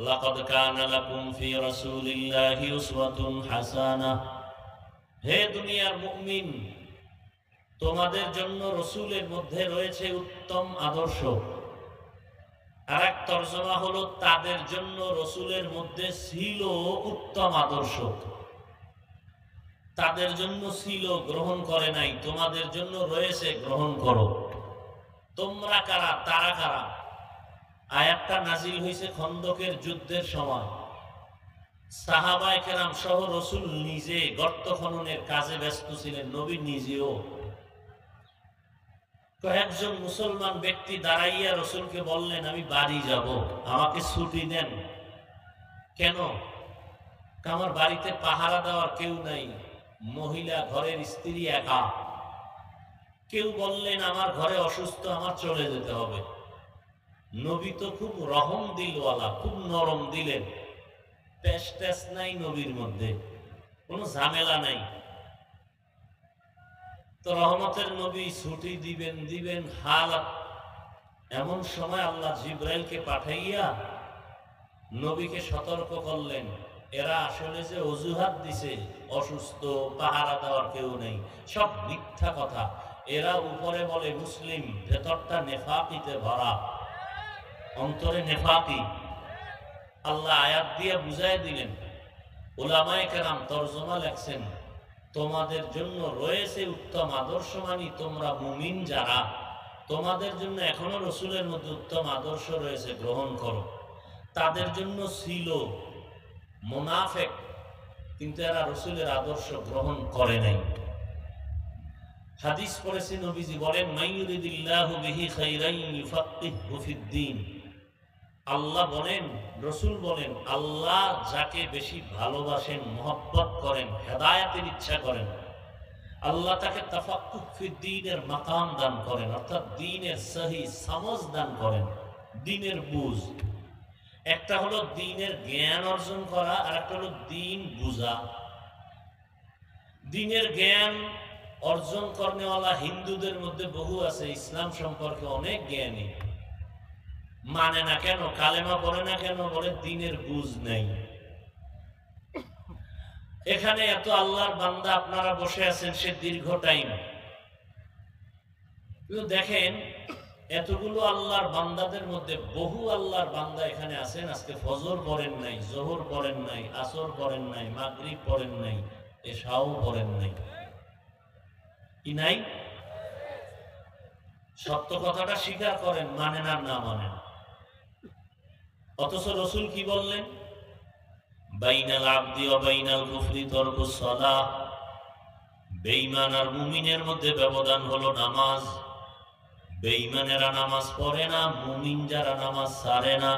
লাকাদ কানা লাকুম ফি রাসূলিল্লাহি উসওয়াতুন হাসানাহ। হে দুনিয়ার মুমিন, তোমাদের জন্য রাসূলের মধ্যে রয়েছে উত্তম আদর্শ। আরেক তরজমা হলো তাদের জন্য রাসূলের মধ্যে ছিল উত্তম আদর্শ। তাদের জন্য ছিল, গ্রহণ করে নাই, তোমাদের জন্য রয়েছে, গ্রহণ করো। তোমরা কারা, তারা কারা? আয়াতটা নাজিল হয়েছে খন্দকের যুদ্ধের সময়। সাহাবায়ে কেরাম সহ রাসূল নিজে গর্ত খননের কাজে ব্যস্ত ছিলেন, নবী নিজেও। কয়েকজন মুসলমান ব্যক্তি দাঁড়াইয়া রাসূলকে বললেন, আমি বাড়ি যাব, আমাকে ছুটি দেন। কেন? আমার বাড়িতে পাহারা দেওয়ার কেউ নাই, মহিলা, ঘরের স্ত্রী একা। কেউ বললেন, আমার ঘরে অসুস্থ, আমার চলে যেতে হবে। নবী তো খুব রহম দিলওয়ালা, খুব নরম দিলেন, পেশ টেস নাই নবীর মধ্যে, কোনো ঝামেলা নাই। তো রহমতের নবী ছুটি দিবেন হালাত। এমন সময় আল্লাহ জিবরাইলকে পাঠাইয়া নবীকে সতর্ক করলেন, এরা আসলে যে অজুহাত দিছে, অসুস্থ, পাহারা দেওয়ার কেউ নেই, সব মিথ্যা কথা। এরা উপরে বলে মুসলিম, ভেতরটা নেফাকিতে ভরা, অন্তরে নেফাকি। আল্লাহ আয়াত দিয়ে বুঝাই দিলেন। উলামায়ে কেরাম তরজমা লেখছেন, তোমাদের জন্য রয়েছে উত্তম আদর্শ, মানে তোমরা মুমিন যারা, তোমাদের জন্য এখনো রাসূলের মধ্যে উত্তম আদর্শ রয়েছে, গ্রহণ করো। তাদের জন্য ছিল মুনাফিক, কিন্তু এরা রাসূলের আদর্শ গ্রহণ করে নাই। হাদিস পড়েছি, নবীজি বলেন, মাইয়ুরিদিল্লাহু বিহি খাইরান ইউফাক্কিহু ফিদ্দীন। আল্লাহ বলেন, রাসূল বলেন, আল্লাহ যাকে বেশি ভালোবাসেন, মহব্বত করেন, হেদায়েতের ইচ্ছা করেন, আল্লাহ তাকে তাফাক্কুহ ফিদ্দীনের মাকাম দান করেন, অর্থাৎ দ্বীনের সহি সমঝ দান করেন, দ্বীনের বুঝ। একটা হলো দ্বীনের জ্ঞান অর্জন করা, আর একটা হলো দ্বীন বুঝা। দ্বীনের জ্ঞান অর্জন করনেওয়ালা হিন্দুদের মধ্যে বহু আছে, ইসলাম সম্পর্কে অনেক জ্ঞানী, মানে না কেন, কালেমা পড়ে না কেন, বলে দ্বীনের বুঝ নেই। এখানে এত আল্লাহর বান্দা আপনারা বসে আছেন, সে দীর্ঘ টাইম। কিন্তু দেখেন, এতগুলো আল্লাহর বান্দাদের মধ্যে বহু আল্লাহর বান্দা এখানে আছেন, আজকে ফজর পড়েন নাই, জোহর পড়েন নাই, আসর পড়েন নাই, মাগরিব পড়েন নাই, এশাও পড়েন নাই। কি নাই? সত্য কথাটা স্বীকার করেন, মানেন আর না মানেন। অথচ রাসূল কি বললেন? বাইনাল আবদি ওয়া বাইনাল কুফরি তারকুস সালাহ। বেঈমান আর মুমিনের মধ্যে ব্যবধান হলো নামাজ। বেঈমানেরা নামাজ পড়ে না, মুমিন যারা নামাজ ছাড়ে না।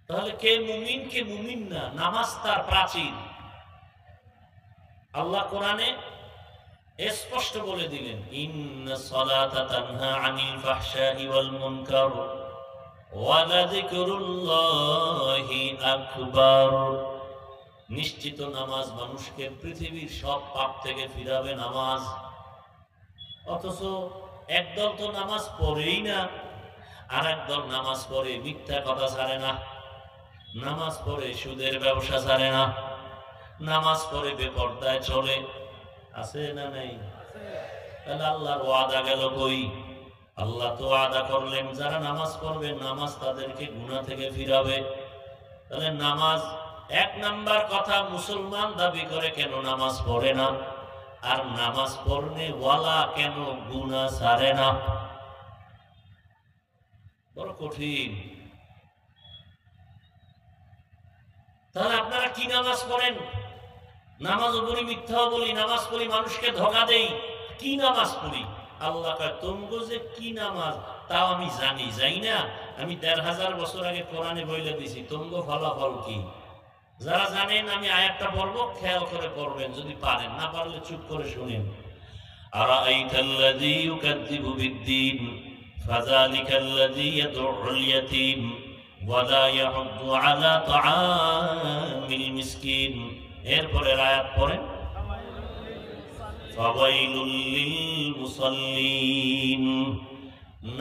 তাহলে কে মুমিন, কে মুমিন না? নামাজ তার প্রাচীর। আল্লাহ কোরআনে স্পষ্ট বলে দিলেন, ইন্নাস সালাতা তানহা আনিল ফাহশাই ওয়াল মুনকার ওয়া লাযিকরুল্লাহি আকবার। নিশ্চিত নামাজ মানুষকে পৃথিবীর সব পাপ থেকে ফিরাবে নামাজ। অথচ একদল তো নামাজ পড়েই না, আর একদল নামাজ পড়ে মিথ্যা কথা ছাড়ে না, নামাজ পড়ে সুদের ব্যবসা ছাড়ে না, নামাজ পড়ে বেপরদায় চলে। আছে না নাই? তাহলে আল্লাহর ওয়াদা গেল কই? আল্লাহ তো ওয়াদা করলেন, যারা নামাজ পড়বে নামাজ তাদেরকে গুনাহ থেকে ফিরাবে। তাহলে নামাজ এক নাম্বার কথা, মুসলমান দাবি করে কেন নামাজ পড়ে না? আর নামাজ পড়নে ওয়ালা কেন গুনাহ ছাড়ে না? বড় কঠিন। তাহলে আপনারা কি নামাজ পড়েন? নামাজ পড়ি, মিথ্যাও বলি, নামাজ পড়ি, মানুষকে ধোঁকা দেই। কি নামাজ পড়ি? আল্লাহ কয়, তোমরা যে কি নামাজ তাও আমি জানি, যাই না? আমি ১৫০০ বছর আগে কোরআনে বইলে দিছি, তোমরা ফলাফল কি? যারা জানেন আমি আয়াতটা পড়বো, খেয়াল করে পড়বেন, যদি পারেন, না পারলে চুপ করে শুনেন। আরাআইতাল্লাযী ইউকাযযিবু বিদ্দীন ফাযালিকাল্লাযী ইয়াদউল ইয়াতীম ওয়া লা ইয়াহুদ্দু আলা তাআমিল মিসকিন। এরপরে আয়াত পড়েন, ফাওয়াইলুল লিল মুসাল্লিন।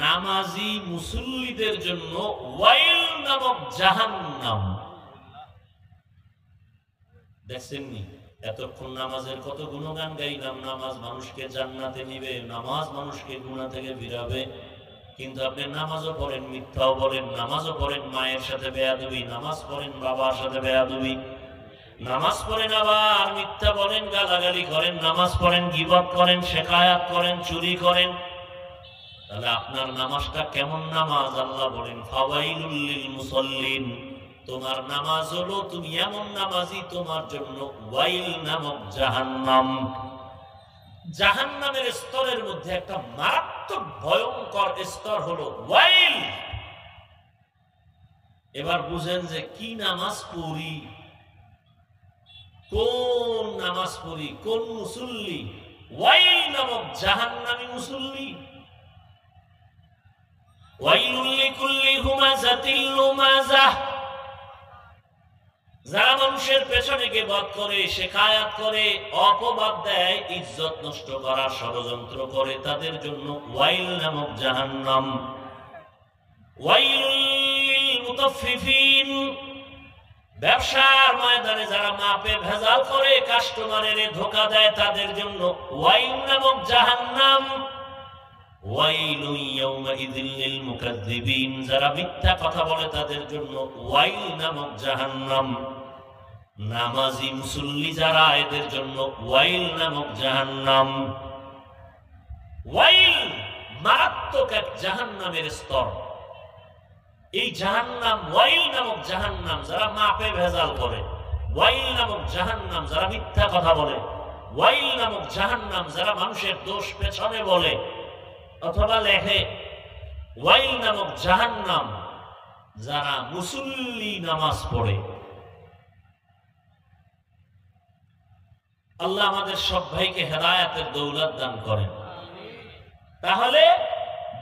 নামাজি মুসল্লিদের জন্য ওয়াইল নামক জাহান্নাম। দেখছেননি এতক্ষণ নামাজের কত গুণগান গাইলাম, নামাজ মানুষকে জান্নাতে নিবে, নামাজ মানুষকে গুনাহ থেকে ফিরাবে। কিন্তু আপনি নামাজও পড়েন, মিথ্যাও বলেন, নামাজও পড়েন মায়ের সাথে বেয়াদবি, নামাজ পড়েন বাবার সাথে বেয়াদবি, নামাজ পড়েন আবার মিথ্যা বলেন, গালাগালি করেন, নামাজ পড়েন গীবত করেন, শেকায়াত করেন, চুরি করেন। তাহলে আপনার নামাজটা কেমন নামাজ? আল্লাহ বলেন ফাওয়াইলুল লিল মুসাল্লিন, তোমার নামাজ হলো তুমি এমন নামাজি, তোমার জন্য ওয়াইল নামক জাহান্নাম। জাহান্নামের স্তরের মধ্যে একটা মারাত্মক ভয়ঙ্কর স্তর হলো ওয়াইল। এবার বুঝেন যে কি নামাজ পড়ি, কোন নামাজ পড়ি, কোন মুসল্লি ওয়াইল নামক জাহান্নামী মুসল্লি। ওয়াইলুল লিকুল্লি হুমাযাতিল লুমাযাহ, যারা মানুষের পেছনে গীবত করে, শিকায়াত করে, অপবাদ দেয়, ইজ্জত নষ্ট করার ষড়যন্ত্র করে, তাদের জন্য ওয়াইল নামক জাহান্নাম। ওয়াইলুল লিল মুতাফফিফিন, ব্যবসার ময়দানে যারা মাপে ভেজাল করে, কাস্টমারের ধোঁকা দেয়, তাদের জন্য ওয়াইল নামক জাহান্নাম। ওয়াইলু ইয়াউমাইযিল লিল মুকাজ্জিবিন, যারা মিথ্যা কথা বলে, তাদের জন্য ওয়াইল নামক জাহান্নাম। নামাজি মুসল্লি যারা, এদের জন্য ওয়াইল নামক জাহান্নাম। ওয়াইল মারাত্মক এক জাহান্নামের স্তর। এই জাহান্নাম, ওয়াইল নামক জাহান্নাম যারা মাপে ভেজাল করে, ওয়াইল নামক জাহান্নাম যারা মিথ্যা কথা বলে, ওয়াইল নামক জাহান্নাম যারা মানুষের দোষ পেছনে বলে অথবা লেখে, ওয়াইল নামক জাহান্নাম যারা মুসল্লি নামাজ পড়ে। আল্লাহ আমাদের সব ভাইকে হেদায়েতের দৌলত দান করেন। তাহলে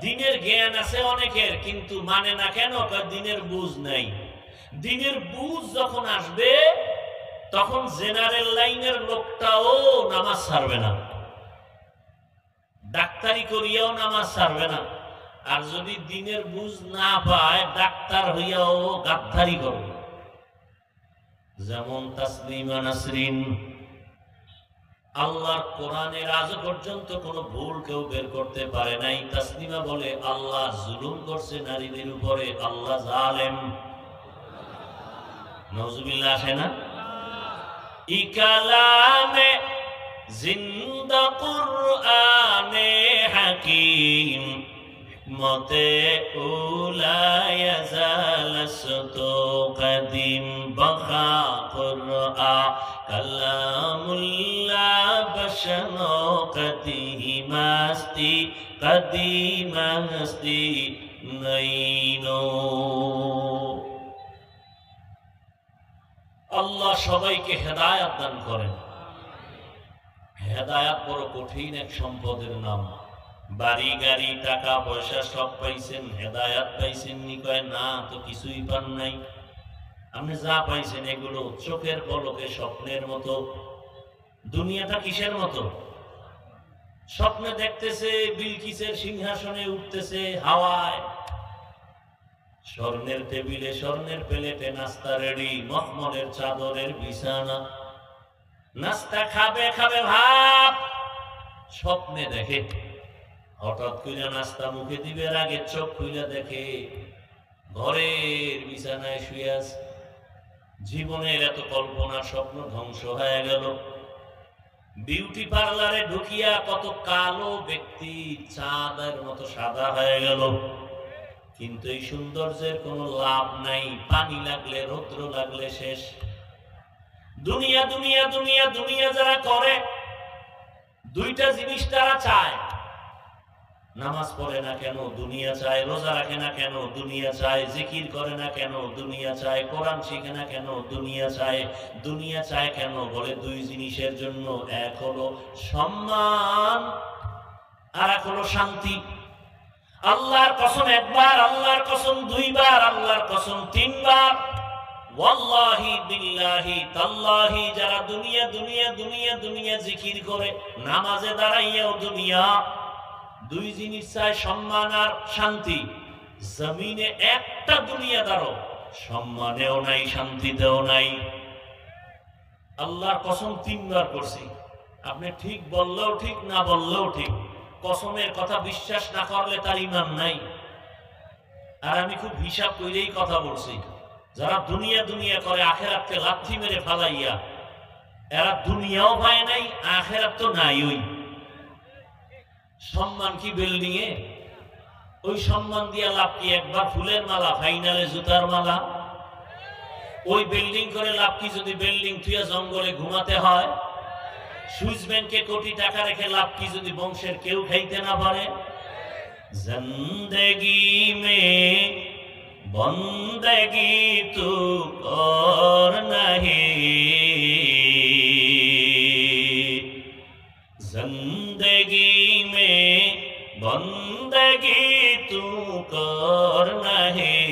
দিনের জ্ঞান আছে অনেকের, কিন্তু মানে না কেন? দিনের বুঝ নাই। দিনের বুঝ যখন আসবে, তখন জেনারেল লাইনের লোকটাও নামাজ ছাড়বে না, ডাক্তারি করিয়াও নামাজ ছাড়বে না। আর যদি দিনের বুঝ না পায়, ডাক্তার হইয়াও গাদ্দারি করবে। যেমন তাসলিমা নাসরিন, আল্লাহর কোরআনের আজ পর্যন্ত কোনো ভুল কেউ বের করতে পারে নাই। তাসলিমা বলে আল্লাহ জুলুম করছে নারীদের উপরে, আল্লাহ জালেম। নাউজুবিল্লাহ আসে না? ই কালামে জিন্দা কুরআনে হাকিম, মতে উলায়া জালাসতু কদিম বখা কুরআ কালামুল্লাহ বশনো কদিমাস্তি কদিমাস্তি নাইনো। আল্লাহ সবাইকে হেদায়েত দান করেন। হেদায়েত বড় কঠিন এক সম্পদের নাম। বাড়ি গাড়ি টাকা পয়সা সব পাইছেন, হেদায়েত পাইছেন নি? কয় না, তো কিছুই পান নাই। আপনি যা পাইছেন এগুলো চোখের পলকে স্বপ্নের মতো। দুনিয়াটা কিসের মতো? স্বপ্নে দেখতেছে বিলকিসের সিংহাসনে উঠতেছে হাওয়ায়, স্বর্ণের টেবিলে, স্বর্ণের প্লেটে নাস্তা রেডি, মখমলের চাদরের বিছানা, নাস্তা খাবে খাবে ভাব স্বপ্নে দেখে। হঠাৎ করে নাস্তা মুখে দিবের আগে চোখ খুলে দেখে ঘরের বিছানায় শুয়ে আছে। জীবনের এত কল্পনা স্বপ্ন ধ্বংস হয়ে গেল। বিউটি পার্লারে ঢুকিয়া কত কালো ব্যক্তি চাঁদের মতো সাদা হয়ে গেল। কিন্তু এই সৌন্দর্যের কোনো লাভ নাই, পানি লাগলে রৌদ্র লাগলে শেষ। দুনিয়া দুনিয়া দুনিয়া দুনিয়া যারা করে, দুইটা জিনিস তারা চায়। নামাজ পড়ে না কেন? দুনিয়া চায়। রোজা রাখে না কেন? দুনিয়া চায়। জিকির করে না কেন? দুনিয়া চায়। কোরআন শিখে না কেন? দুনিয়া চায়। দুনিয়া চায় কেন? বলে দুই জিনিসের জন্য। এক হলো সম্মান, আর এক হলো শান্তি। আল্লাহর কসম একবার, আল্লাহর কসম দুইবার, আল্লাহর কসম তিনবার। ওয়াল্লাহি বিল্লাহি তাল্লাহি, যারা দুনিয়া দুনিয়া দুনিয়া দুনিয়া জিকির করে, নামাজে দাঁড়াইয়াও দুনিয়া, দুই জিনিস চায়, সম্মান আর শান্তি। জমিনে একটা দুনিয়াদারও সম্মানেও নাই, শান্তিতেও নাই। আল্লাহর কসম 3 বার করছি, আপনি ঠিক বললেও ঠিক, না বললেও ঠিক, কসমের কথা বিশ্বাস না করলে তার ঈমান নাই। আর আমি খুব হিসাব করেই কথা বলছি, যারা দুনিয়া দুনিয়া করে আখেরাতকে লাথি মেরে ফালাইয়া, এরা দুনিয়াও পায় নাই, আখেরাত তো নাই। ওই সম্মান কি বিল্ডিং এ? ওই সম্মান দিয়া লাভ কি? একবার ফুলের মালা, ফাইনালে জুতার মালা। ওই বিল্ডিং করে লাভ কি যদি বিল্ডিং থুয়া জঙ্গলে ঘুমাতে হয়? সুইস ব্যাংকে কোটি টাকা রেখে লাভ কি যদি বংশের কেউ খাইতে না পারে? জিন্দেগি মে বন্দেগি তু কর নাহি, जिंदगी में बंदगी तू कर नहीं,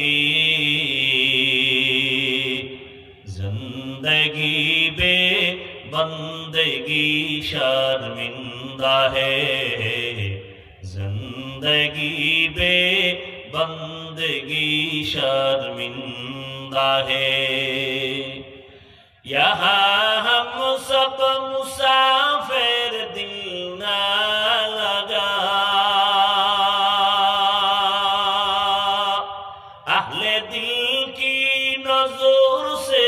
जिंदगी बे बंदगी शर्मिंदा है, जिंदगी बे बंदगी शर्मिंदा है। यहाँ हम सब मुसाफिर दिल ना लगा, अहले दिल की नजर से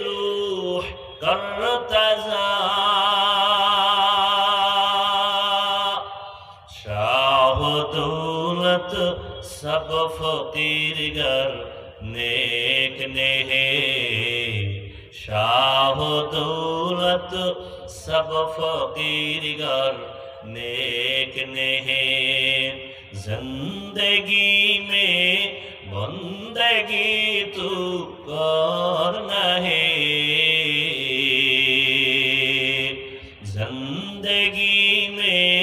रूह करता जा, शाह दौलत सब फकीर गर नेक ने है, शाह दौलत सब फकीर गर नेक ने है, जिंदगी में बंदगी तू कर नहीं, जिंदगी में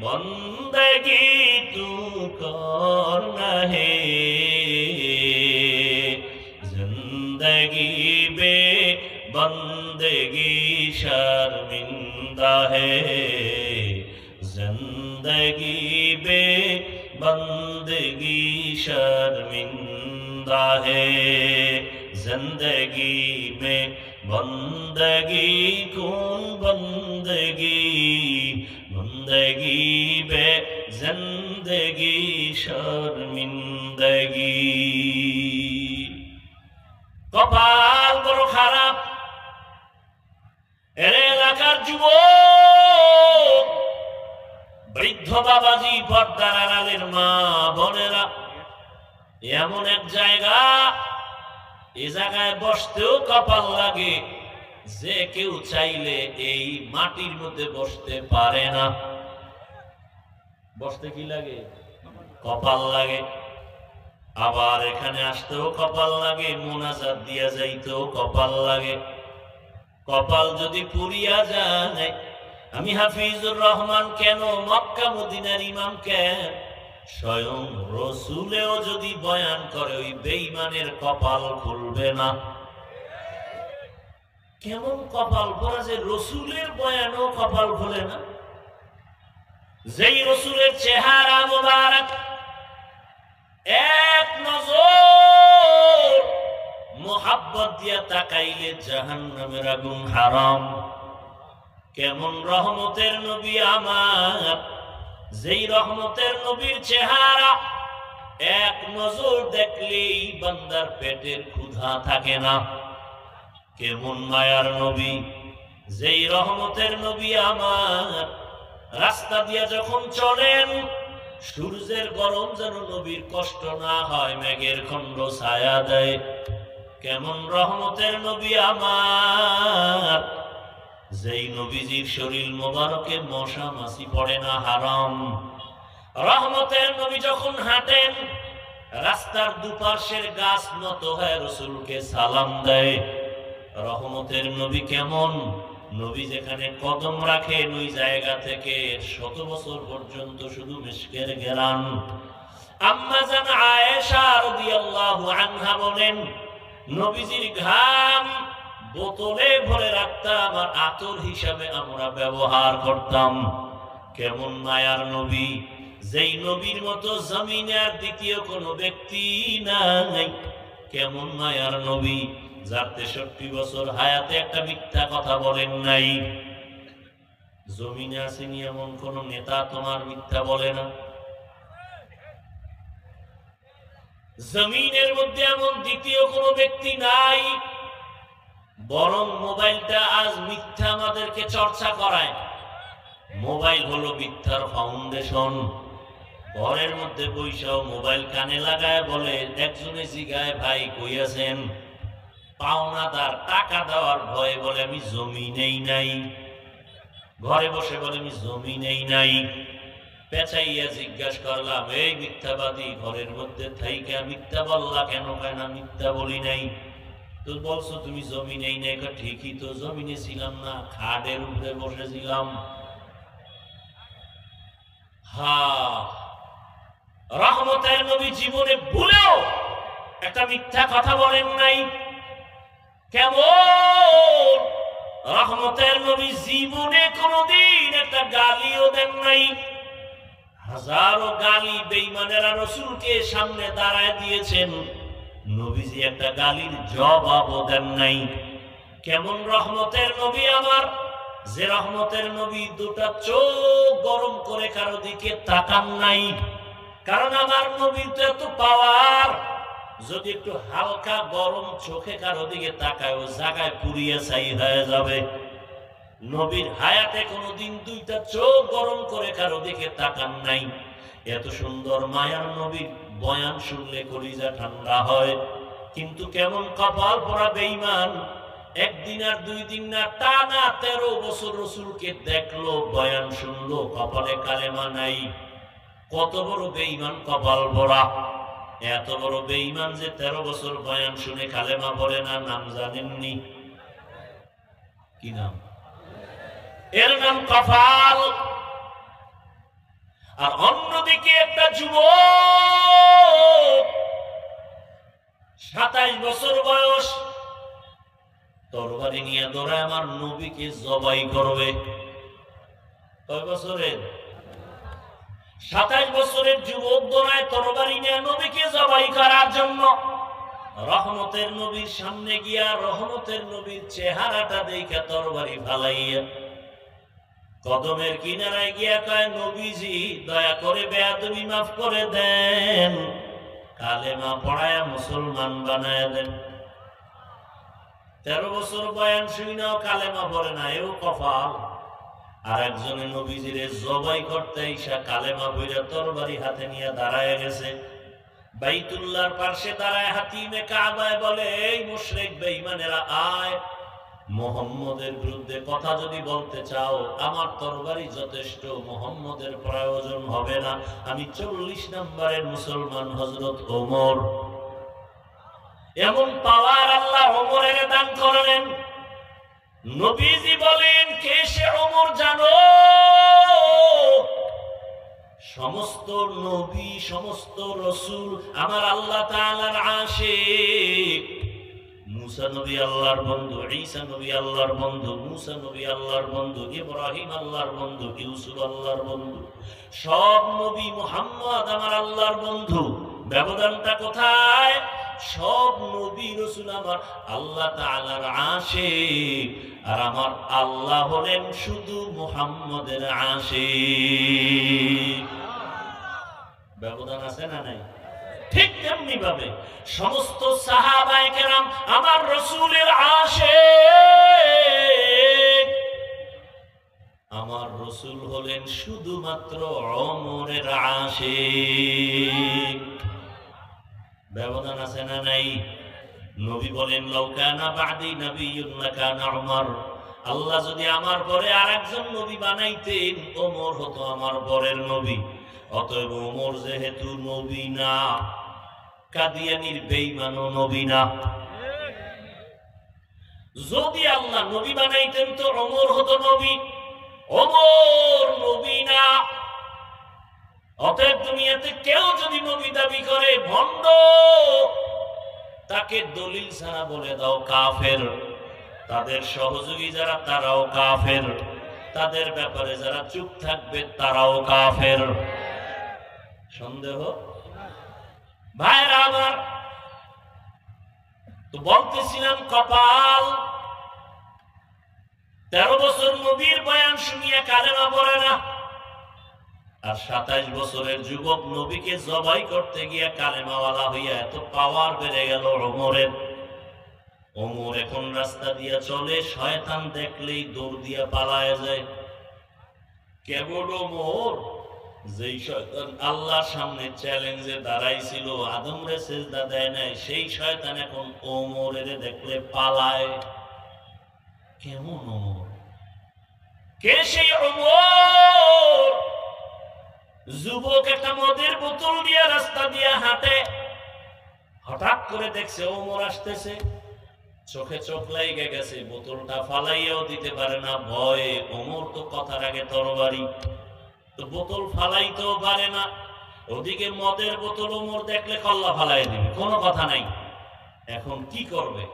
बंदगी तू कर नहीं, जिंदगी बे बंदगी शर्मिंदा है, जिंदगी बे बंदगी शर्मिंदा है, जिंदगी में बंदगी कौन बंदगी, बंदगी बे जिंदगी शर्मिंदगी। কপাল বড় খারাপ, এর এলাকার যুবক, বৃদ্ধ বাবাজি, পর্দার আড়ালের মা বোনেরা, এমন এক জায়গা, এই জায়গায় বসতেও কপাল লাগে, যে কেউ চাইলে এই মাটির মধ্যে বসতে পারে না। বসতে কি লাগে? কপাল লাগে। আবার এখানে আসতেও কপাল লাগে, মোনাজাত দিয়া যাইতেও কপাল লাগে। কপাল যদি পুরিয়া যায়, আমি হাফিজুর রহমান কেন, মক্কা মদিনার ইমাম কেন, স্বয়ং রসুলেও যদি বয়ান করে, ওই বেঈমানের কপাল খুলবে না। কেমন কপাল পরা যে রসুলের বয়ানও কপাল খুলে না। যেই রসুলের চেহারা মোবারক এক নজর মোহাব্বত দিয়া তাকাইলে জাহান্নামের আগুন হারাম। কেমন রহমতের নবী আমার, যেই রহমতের নবীর চেহারা এক নজর দেখলেই বান্দার পেটের ক্ষুধা থাকে না। কেমন মায়ার নবী, যেই রহমতের নবী আমার, রাস্তা দিয়া যখন চলেন সূর্যের গরম যেন নবীর কষ্ট না হয়, মেঘের খণ্ড ছায়া দেয়। কেমন রহমতের নবী আমার, যেই নবীজির শরীর মোবারকে মশা মাছি পড়ে না, হারাম। রহমতের নবী যখন হাঁটেন, রাস্তার দুপাশের গাছ নত হয়ে রসুলকে সালাম দেয়। রহমতের নবী কেমন, নবী যেখানে কদম রাখেন ওই জায়গা থেকে 100 বছর পর্যন্ত শুধু মিশকের ঘেরান। আম্মা জান আয়েশা রাদিয়াল্লাহু আনহা বলেন, নবীজির ঘাম বোতলে ভরে রাখতাম আর আতর হিসাবে আমরা ব্যবহার করতাম। কেমন মায়ার নবী, যেই নবীর মতো জমিনে আর দ্বিতীয় কোনো ব্যক্তি নাই। কেমন মায়ার নবী যার 63 বছর হায়াতে একটা মিথ্যা কথা বলেন নাই। জমিনে আসেনি এমন কোন নেতা তোমার মিথ্যা বলে না। জমিনের মধ্যে এমন দ্বিতীয় কোন ব্যক্তি নাই। বরং মোবাইলটা আজ মিথ্যা আমাদেরকে চর্চা করায়। মোবাইল হলো মিথ্যার ফাউন্ডেশন। ঘরের মধ্যে বৈশাও মোবাইল কানে লাগায় বলে, একজনে জিগায় ভাই কই আছেন, পাওনাদার টাকা দেওয়ার ভয়ে বলে আমি জমিনেই নাই। ঘরে বসে বলে আমি জমিনেই নাই। পেঁচাইয়া জিজ্ঞাসা করলাম, এই মিথ্যাবাদী, ঘরের মধ্যে থাইকা মিথ্যা বললা কেন? কেন মিথ্যা বলি নাই। তো বলছো তুমি জমিনেই নাই। ঠিকই তো, জমিনে ছিলাম না, খাটের উপরে বসেছিলাম। রহমতের নবী জীবনে ভুলেও একটা মিথ্যা কথা বলেন নাই। কেমন রহমতের নবী জীবনে কোনদিন একটা গালিও দেন নাই। হাজারো গালি বেঈমানেরা রাসূলকে সামনে দাঁড়ায় দিয়েছেন, নবীজি একটা গালির জবাবও দেন নাই। কেমন রহমতের নবী আমার, যে রহমতের নবী দুটা চোখ গরম করে কারো দিকে তাকান নাই। কারণ আমার নবীর তো এত পাওয়ার, যদি একটু হালকা গরম চোখে কারো দিকে তাকায় ও জায়গায় পুড়িয়ে ছাই হয়ে যাবে। নবীর হায়াতে কোনদিন দুইটা চোখ গরম করে কারো দিকে তাকান নাই। এত সুন্দর মায়ার নবীর বয়ান শুনলে কলিজা ঠান্ডা হয়। কিন্তু কেমন কপাল পোড়া বেঈমান, একদিন আর 2 দিন না, টানা 13 বছর রাসূলকে দেখলো, বয়ান শুনলো, কপালে কালেমা নাই। কত বড় বেঈমান কপাল পোড়া! এত বড় বেঈমান যে 13 বছর বয়ান শুনে কালেমা পড়ে না। নাম জানেননি? কি নাম? এর নাম কপাল। আর অন্যদিকে একটা যুবক 27 বছর বয়স, তরবারি নিয়ে দৌড়ায় আমার নবীকে জবাই করবে। কয় বছরের? 27 বছরের যুবক দৌড়ায় তরবারি নিয়ে নবীকে জবাই করার জন্য। রহমতের নবীর সামনে গিয়া রহমতের নবীর চেহারাটা দেখে তরবারি ফালাইয়া কদমের কিনারায় গিয়া কয়, নবীজি দয়া করে বেয়াদবি মাফ করে দেন, কালেমা পড়ায়া মুসলমান বানায় দেন। 13 বছর বয়ান শুনাও কালেমা পড়ে না, এও কপাল। আর একজনে নবীজিরে জবাই করতে ইসা কালেমা বইরা তরবারি হাতে নিয়ে দাঁড়ায় গেছে। বাইতুল্লাহর পাশে দাঁড়ায় হাতিমে কাবায় বলে, এই মুশরিক বেঈমানেরা আয়, মুহাম্মদের বিরুদ্ধে কথা যদি বলতে চাও আমার তরবারি যথেষ্ট, মুহাম্মদের প্রয়োজন হবে না। আমি 40 নম্বরের মুসলমান হযরত ওমর। এমন পাওয়ার আল্লাহ ওমরের দান করলেন। নবীজি বলেন, কে সে ওমর জানো? সমস্ত নবী, সমস্ত রাসূল আমার আল্লাহ তাআলার আশিক। মুসা নবী আল্লাহর বন্ধু, ঈসা নবী আল্লাহর বন্ধু, মুসা নবী আল্লাহর বন্ধু, ইব্রাহিম আল্লাহর বন্ধু, ইউসুফ আল্লাহর বন্ধু। সব নবী মুহাম্মদ আমার আল্লাহর বন্ধু। ব্যবধানটা কোথায়? সব নবী রাসূল আমার আল্লাহ তাআলার আশিক, আর আমার আল্লাহ হলেন শুধু মুহাম্মদের আশিক। ব্যবধান আছে না নাই? ঠিক তেমনি ভাবে সমস্ত সাহাবায়ে কেরাম আমার রাসূলের আশিক। আমার রাসূল হলেন শুধুমাত্র ওমরের আশিক। ব্যবধান আছে না নাই? নবী বলেন, লাউ কানা বাদি নাবিয়্যুন লাকানা উমর। আল্লাহ যদি আমার পরে আরেকজন নবী বানাইতেন, ওমর হতো আমার পরের নবী। অতএব ওমর যেহেতু নবী না, কাদিয়ানীর বেঈমানও নবী না। যদি আল্লাহ নবী বানাইতেন তো ওমর হতো নবী। ওমর নবী না। অতএব দুনিয়াতে কেউ যদি নবী দাবি করে ভণ্ড, তাকে দলিল ছাড়া বলে দাও কাফের। তাদের সহযোগী যারা তারাও কাফের, তাদের ব্যাপারে যারা চুপ থাকবে তারাও কাফের। সন্দেহ? ভাইরা আমার, তো বলতেছিলাম কপাল, 13 বছর নবীর বয়ান শুনিয়ে কালেমা পড়ে না, আর 27 বছরের যুবক নবীকে জবাই করতে গিয়ে কালেমাওয়ালা হইয়া এত পাওয়ার বেড়ে গেল ওমরের। ওমর এখন রাস্তা দিয়া চলে, শয়তান দেখলেই দৌড় দিয়া পালায় যায়। কেবল ওমর, যেই শয়তান আল্লাহর সামনে চ্যালেঞ্জে দাঁড়াইছিল, আদমরে সেজদা দেয় নাই, সেই শয়তান এখন ওমরের দেখলে পালায়। কেমন ওমর? কে সেই ওমর? যুবক একটা মদের বোতল দিয়ে রাস্তা দিয়ে হাঁটে, হঠাৎ করে দেখছে ওমর আসতেছে, চোখে চোখ লাগিয়ে গেছে, বোতলটা ফালাইয়াও দিতে পারে না ভয়ে। ওমর তো কথার আগে তরবারি, তো বোতল ফালাইতেও পারে না। ওদিকে মদের বোতল ওমর দেখলে কল্লা ফালাই দিবে, কোনো কথা নাই। এখন কি করবে?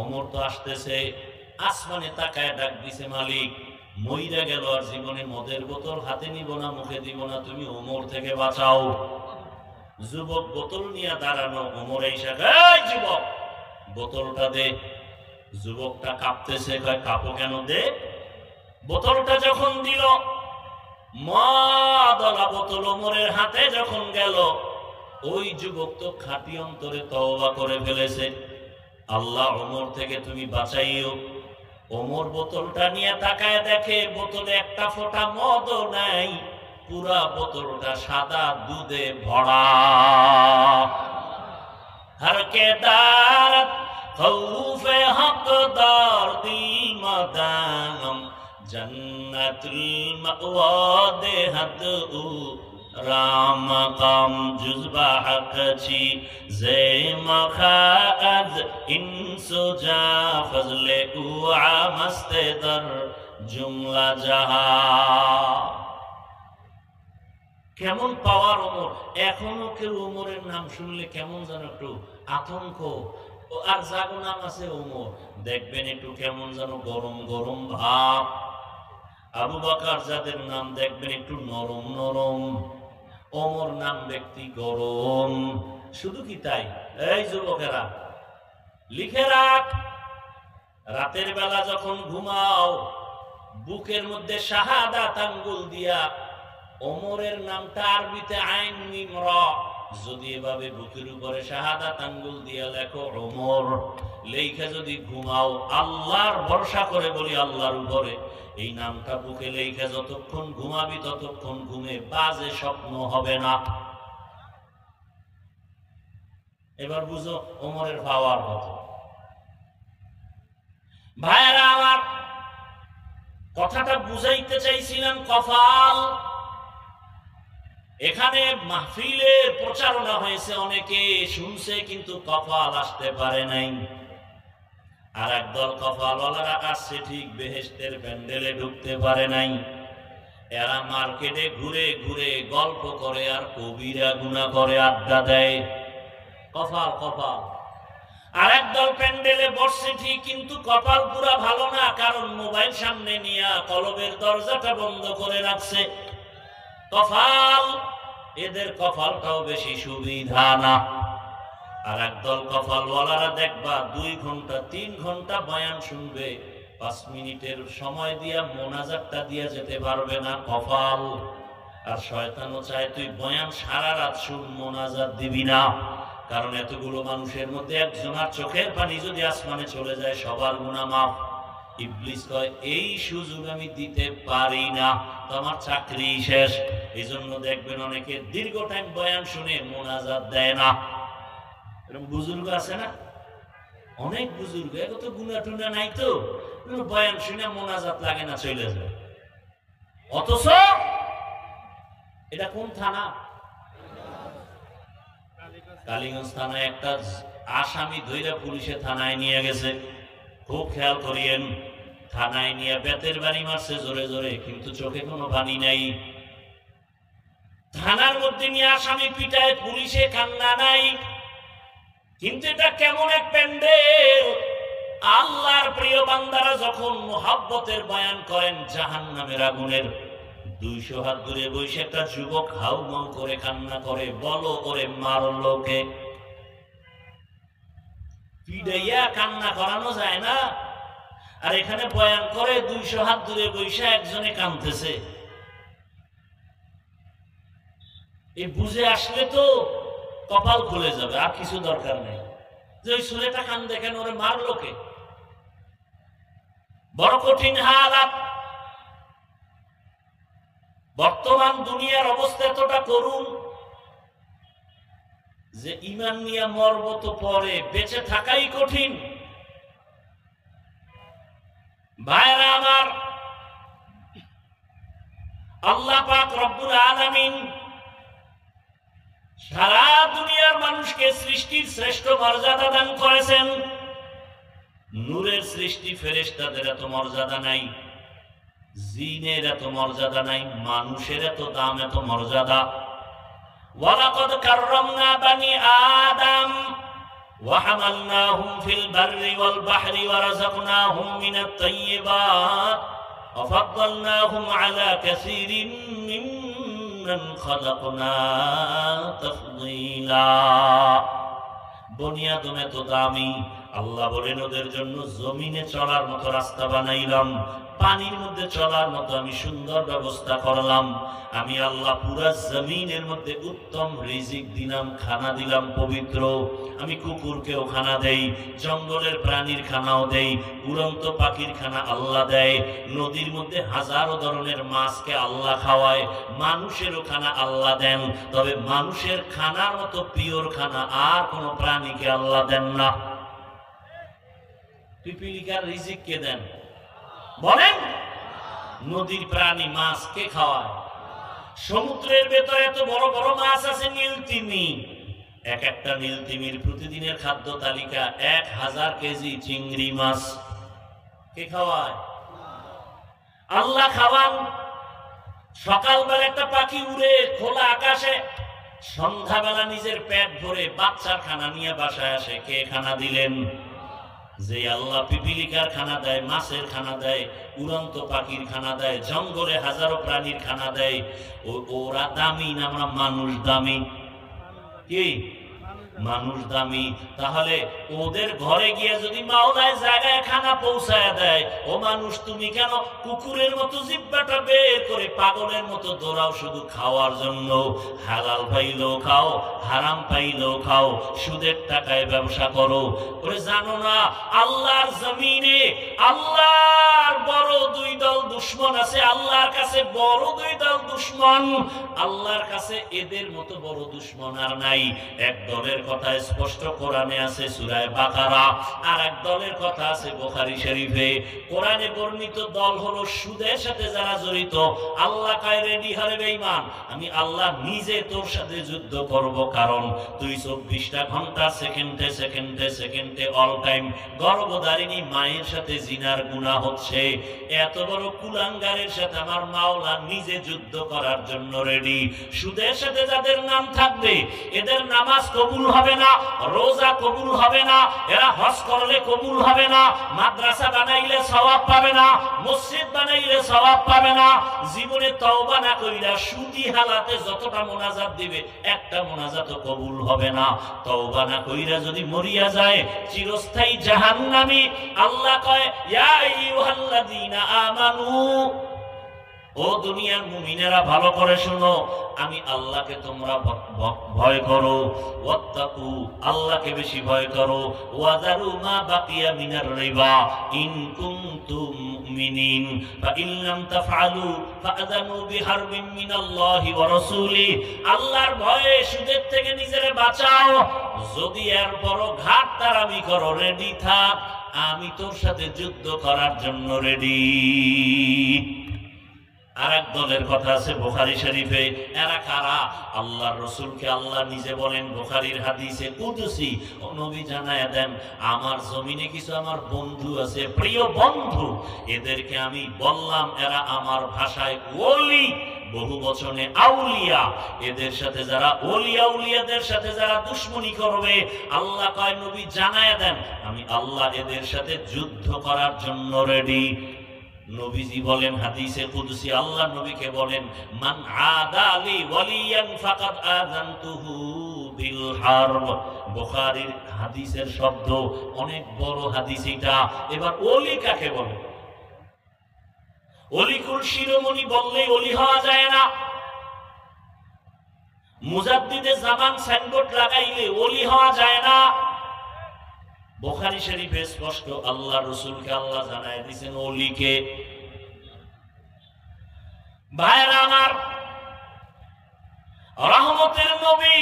ওমর তো আসতেছে, আসমানে তাকায় ডাক দিছে, মালিক মইরা গেল আর জীবনে মদের বোতল হাতে নিব না, মুখে দিব না, তুমি ওমর থেকে বাঁচাও। যুবক বোতল নিয়ে দাঁড়ানো, ওমর এই শাখায়, যুবক বোতলটা দে। যুবকটা কাঁপতেছে, কয় কাঁপো কেন? দে। বোতলটা যখন দিল, মদলা বোতল ওমরের হাতে যখন গেল, ওই যুবক তো খাঁটি অন্তরে তওবা করে ফেলেছে, আল্লাহ ওমর থেকে তুমি বাঁচাইও। ওমর বোতলটা নিয়ে তাকায় দেখে বোতলে একটা ফোঁটা মদও নাই, পুরা বোতলটা সাদা দুধে ভরা। हर के दारत खौफे हकदार दिल मदाम जन्नतुल मअवा देहत राम काम जुज़बा हक़ची ज़े मखाअज इंसुजा फज़ले उआ मस्ते दर जुमला जहा। কেমন পাওয়ার ওমর! এখনো কেউ ওমরের নাম শুনলে কেমন যেন একটু আতঙ্ক, আর যাগো নাম আছে ওমর, দেখবেন একটু কেমন যেন গরম গরম ভাব। আবু বকর যাদের নাম দেখবেন একটু নরম নরম, ওমর নাম ব্যক্তি গরম। শুধু কি তাই? এই যুবকেরা লিখে রাখ, রাতের বেলা যখন ঘুমাও, বুকের মধ্যে শাহাদাত আঙ্গুল দিয়া ওমরের নামটা আরবিতে আইন মিম র, যদি এভাবে বুকের উপরে শাহাদাত আঙ্গুল দিয়া লেখো ওমর, লেখা যদি ঘুমাও, আল্লাহর ভরসা করে বলি আল্লাহর উপরে, এই নামটা বুকে লেখা যতক্ষণ ঘুমাবি ততক্ষণ ঘুমে বাজে স্বপ্ন হবে না। এবার বুঝো ওমরের পাওয়ার কত। ভাইরা আমার, কথাটা বুঝাইতে চাইছিলাম কপাল। এখানে মাহফিলের প্রচারণা হয়েছে, অনেকে শুনছে, কিন্তু কপাল আসতে পারে নাই। আর একদল কপালওয়ালারা আসছে ঠিক, বেহেশতের প্যান্ডেলে ঢুকতে পারে নাই। এরা মার্কেটে ঘুরে ঘুরে গল্প করে আর কবিরা গুনাহ করে আড্ডা দেয়। কপাল কপাল। আর একদল প্যান্ডেলে বসছে ঠিক, কিন্তু কপাল পুরা ভালো না, কারণ মোবাইল সামনে নিয়ে কলবের দরজাটা বন্ধ করে রাখছে। কপাল, এদের কপালটাও বেশি সুবিধা না। আর একদল কপালওয়ালারা দেখবা 2 ঘন্টা 3 ঘন্টা বয়ান শুনবে, 5 মিনিটের সময় দিয়া মোনাজাতটা দিয়া যেতে পারবে না। কপাল। আর শয়তানও চায় তুই বয়ান সারা রাত শুন, মোনাজাত দিবি না, কারণ এতগুলো মানুষের মধ্যে একজনের চোখের পানি যদি আসমানে চলে যায়, সবার গুনাহ মাফ। ইবলিস কয় এই সুযোগ আমি দিতে পারি না, তো আমার চাকরি শেষ। এই জন্য দেখবেন অনেকে দীর্ঘ টাইম বয়ান শুনে মোনাজাত দেয় না। এরকম বুজুর্গ আছে না, অনেক বুজুর্গ, এত তো গুনাহ টুনা নাই, তো বয়ান শুনে মোনাজাত লাগে না, চলে যায়। অথচ এটা কোন থানা? কালীগঞ্জ থানায় একটা আসামি ধইরা পুলিশে থানায় নিয়ে গেছে। খুব খেয়াল করিয়েন, থানায় নিয়ে বেতের বাড়ি মারছে জোরে জোরে, কিন্তু চোখে কোনো পানি নাই। থানার মধ্যে নিয়ে আসামি পিটায়, পুলিশে কান্না নাই। কিন্তু এটা কেমন এক প্যান্ডেল! আল্লাহর প্রিয় বান্দারা যখন মুহাব্বতের বয়ান করেন জাহান্নামের আগুনের, 200 হাত দূরে বসে একটা যুবক হাউমাউ করে কান্না করে, বলো ওরে মারলো কে? পিড়াইয়া কান্না করানো যায় না। আর এখানে বয়ান করে 200 হাত দূরে বৈশা একজনে কাঁদতেছে। এই বুঝে আসলে তো কপাল খুলে যাবে, আর কিছু দরকার নেই যে ওই ছেলেটা কান্দে কেন, ওরে মারলো কে। বড় কঠিন হালাত। বর্তমান দুনিয়ার অবস্থা এতটা করুন যে ঈমান নিয়ে মরব তো পরে, বেঁচে থাকাই কঠিন। ভাইরা আমার, আল্লাহ পাক রব্বুল আলামিন সারা দুনিয়ার মানুষকে সৃষ্টির শ্রেষ্ঠ মর্যাদা দান করেছেন। নূরের সৃষ্টি ফেরেশতাদের এত মর্যাদা নাই, জিনের এত মর্যাদা নাই, মানুষের এত দাম, এত মর্যাদা। ওয়ালাকাদ কাররামনা বানি আদম ওয়া হামালনাহুম ফিল বাররি ওয়াল বাহরি ওয়া রাযাকনাহুম মিনাত তাইয়্যিবাত ওয়া ফাদ্দালনাহুম আলা কাসীরিন মিম্মান খালাকনা তাফদীলা। বনি আদম এত দামি, আল্লাহ বলেন ওদের জন্য জমিনে চলার মতো রাস্তা বানাইলাম, পানির মধ্যে চলার মতো আমি সুন্দর ব্যবস্থা করলাম। আমি আল্লাহ পুরা জমিনের মধ্যে উত্তম রিজিক দিলাম, খানা দিলাম পবিত্র। আমি কুকুরকেও খানা দেই, জঙ্গলের প্রাণীর খানাও দেই, উড়ন্ত পাখির খানা আল্লাহ দেয়। নদীর মধ্যে হাজারো ধরনের মাছকে আল্লাহ খাওয়ায়, মানুষেরও খানা আল্লাহ দেন। তবে মানুষের খানার মতো পিওর খানা আর কোন প্রাণীকে আল্লাহ দেন না। পিপিলিকার রিজিক কে দেন বলেন? নদীর প্রাণী মাছ কে খাওয়ায়? সমুদ্রের ভেতরে এত বড় বড় মাছ আছে, নীলতিমি। এক একটা নীলতিমির প্রতিদিনের খাদ্য তালিকা 1000 কেজি চিংড়ি মাছ। কে খাওয়ায়? আল্লাহ খাওয়ান। সকালবেলা একটা পাখি উড়ে খোলা আকাশে, সন্ধ্যাবেলা নিজের পেট ভরে বাচ্চার খানা নিয়ে বাসায় আসে। কে খানা দিলেন? যে আল্লাহ পিপিলিকার খানা দেয়, মাছের খানা দেয়, উড়ন্ত পাখির খানা দেয়, জঙ্গলে হাজারো প্রাণীর খানা দেয়। ওরা দামি না আমরা মানুষ দামি? কি মানুষ দামি? তাহলে ওদের ঘরে গিয়ে যদি মাওলায় জায়গায় খানা পৌঁছায় দেয়, ও মানুষ তুমি কেন কুকুরের মতো জিহ্বাটা বের করে পাগলের মতো দৌড়াও শুধু খাওয়ার জন্য? হালাল পাইলেও খাও, হারাম পাইলেও খাও, সুদের টাকায় ব্যবসা করো। ওরে জানো না আল্লাহর জমিনে আল্লাহর বড় 2 দল দুশমন আছে। আল্লাহর কাছে বড় 2 দল দুশমন, আল্লাহর কাছে এদের মতো বড় দুশমন আর নাই। এক দলের কথা স্পষ্ট কোরআনে আছে সূরা বাকারা, আর এক দলের কথা আছে বুখারী শরীফে। কোরআনে বর্ণিত দল হলো সুদের সাথে যারা জড়িত। আল্লাহ কয় রেডি হরে বেঈমান, আমি আল্লাহ নিজে তোর সাথে যুদ্ধ করব, কারণ তুই 24টা ঘন্টা সেকেন্ডে সেকেন্ডে সেকেন্ডে অল টাইম গর্ভধারিণী মায়ের সাথে জিনার গুনাহ হচ্ছে। এত বড় কুলাঙ্গারের সাথে আমার মাওলা নিজে যুদ্ধ করার জন্য রেডি। সুদের সাথে যাদের নাম থাকবে এদের নামাজ কবুল হবে না, রোজা কবুল হবে না, এরা হজ করলে কবুল হবে না, মাদ্রাসা বানাইলে সওয়াব পাবে না, মসজিদ বানাইলে সওয়াব পাবে না। জীবনে তওবা না কইরা সুতি হালাতে যতটা মুনাজাত দিবে একটা মুনাজাতও কবুল হবে না। তওবা না কইরা যদি মরিয়া যায় চিরস্থায়ী জাহান্নামী। আল্লাহ কয় ইয়া আইয়ুহাল্লাযীনা আমানু, ও দুনিয়ার মুমিনেরা ভালো করে শোনো, আমি আল্লাহকে তোমরা ভয় করো, ওয়াত্তাকু আল্লাহকে বেশি ভয় করো, ওয়াযারু মা বাকিয়া মিনার রিবা ইন কুনতুম মুমিনিন ফা ইন লাম তাফআলু ফাআযানু বিহারবিন মিনাল্লাহি ওয়া রাসূলিহি। আল্লাহর ভয়ে সুদের থেকে নিজেরে বাঁচাও। যদি এর বড় ঘাটতারামি করো, রেডি থাক, আমি তোর সাথে যুদ্ধ করার জন্য রেডি। আর এক দলের কথা আছে বুখারী শরীফে। এরা কারা? আল্লাহর রাসূলকে আল্লাহ নিজে বলেন বুখারীর হাদিসে কুদসি, নবী জানায়া দেন আমার জমিনে কিছু আমার বন্ধু আছে, প্রিয় বন্ধু, এদেরকে আমি বললাম এরা আমার ভাষায় ওলি, বহু বচনে আউলিয়া। এদের সাথে যারা ওলিয়া উলিয়াদের সাথে যারা দুশমনি করবে, আল্লাহ কয় নবী জানায়া দেন আমি আল্লাহ এদের সাথে যুদ্ধ করার জন্য রেডি। নবীজি বলেন হাদিসে কুদসি, আল্লাহ নবীকে বলেন মান আদালি ওয়ালিয়ান ফাকাদ আযানতুহু বিল হারব। বুখারীর হাদিসের শব্দ, অনেক বড় হাদিস এটা। এবার ওলি কাকে বলে? অলিকুল শিরোমণি বললেই অলি হওয়া যায় না। মুজাদ্দিদে জামান সাইনবোর্ড লাগাইলে অলি হওয়া যায় না। বুখারী শরীফে স্পষ্ট আল্লাহ রাসূলকে আল্লাহ জানায় দিয়েছেন ওলিকে। ভাইরা আমার, রহমতের নবী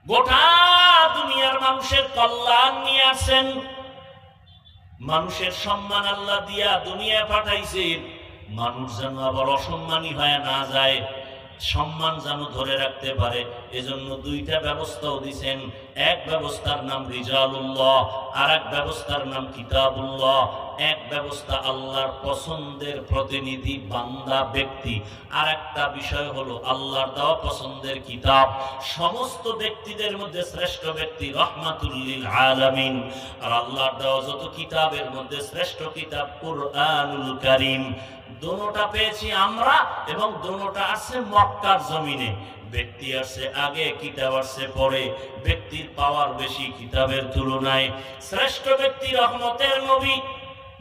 গোটা দুনিয়ার মানুষের কল্যাণ নিয়ে আসেন। মানুষের সম্মান আল্লাহ দিয়া দুনিয়া পাঠাইছেন, মানুষ যেন আবার অসম্মানী হয়ে না যায়, সম্মান যেন ধরে রাখতে পারে। এজন্য দুইটা ব্যবস্থাও দিয়েছেন। এক ব্যবস্থার নাম রিজালুল্লাহ, আর এক ব্যবস্থার নাম কিতাবুল্লাহ। এক ব্যবস্থা আল্লাহর পছন্দের প্রতিনিধি বান্দা ব্যক্তি, আর একটা বিষয় হলো আল্লাহর দেওয়া পছন্দের কিতাব। সমস্ত ব্যক্তিদের মধ্যে শ্রেষ্ঠ ব্যক্তি রাহমাতুল লিল আলামিন, আর আল্লাহর দেওয়া যত কিতাবের মধ্যে শ্রেষ্ঠ কিতাব কুরআনুল কারীম। দোনোটা পেয়েছি আমরা, এবং দোনোটা আছে মক্কার জমিনে। ব্যক্তি আসছে আগে, কিতাব আসছে পরে। ব্যক্তির পাওয়ার বেশি কিতাবের তুলনায়। শ্রেষ্ঠ ব্যক্তি রহমতের নবী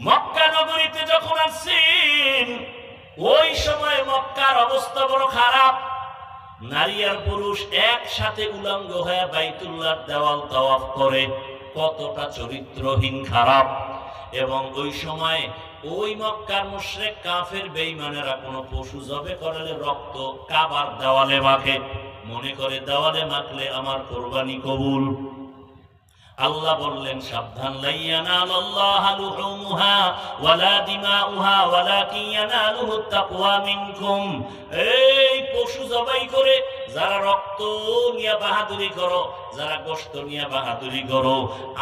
মক্কা নগরীতে যখন আসছেন, ওই সময় মক্কার অবস্থা বড় খারাপ। নারী আর পুরুষ একসাথে উলঙ্গ হয়ে বাইতুল্লাহর দেওয়াল তাওয়াফ করে, কতটা চরিত্রহীন খারাপ। এবং ওই সময় ওই মক্কার মুশরিক কাফের বেঈমানেরা কোনো পশু জবে করলে রক্ত কাবার দেওয়ালে মাখে, মনে করে দেওয়ালে মাখলে আমার কুরবানি কবুল। আল্লাহ বললেন সাবধান, লাইয়ানালাল্লাহু লুহুমুহা ওয়ালা দিমাউহা ওয়ালাকিন ইয়ানালুহুত তাকওয়া মিনকুম। এই পশু জবাই করে যারা রক্ত নিয়ে বাহাদুরি করো, যারা গোশত নিয়ে বাহাদুরি করো,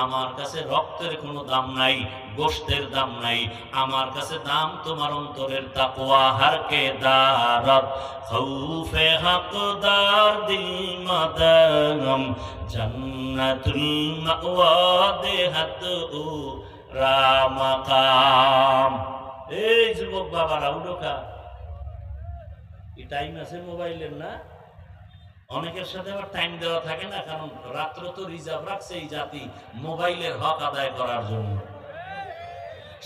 আমার কাছে রক্তের কোনো দাম নাই, গোশতের দাম নাই। আমার কাছে দাম তোমার অন্তরের তাকওয়া। হারকে দারাত খাউফে হকদার দিল মাদাম জান্নাতুল মাওয়া দেহাত ও রামাকাম। এই যুবক বাবারা উঠোকা, এই টাইম আছে মোবাইলের না? অনেকের সাথে আবার টাইম দেওয়া থাকে না, কারণ রাত্র তো রিজার্ভ রাখছে এই জাতি মোবাইলের হক আদায় করার জন্য।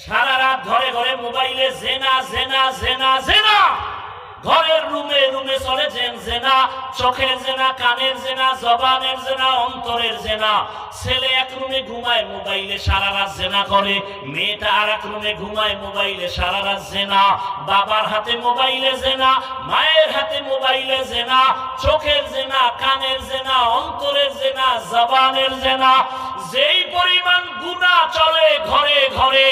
সারা রাত ঘরে ঘরে মোবাইলে জেনা জেনা জেনা জেনা, ঘরের রুমে রুমে চলে জেনা, চোখের জেনা, কানের জেনা, জবানের জেনা, অন্তরের জেনা। ছেলে এক রুমে ঘুমায় মোবাইলে সারা রাত জেনা করে, মেয়েটা আর এক রুমে ঘুমায় মোবাইলে সারা রাত জেনা। বাবার হাতে মোবাইলে জেনা, মায়ের হাতে মোবাইলে জেনা, চোখের জেনা, কানের জেনা, অন্তরের জেনা, জবানের জেনা। যেই পরিমাণ গুনাহ চলে ঘরে ঘরে,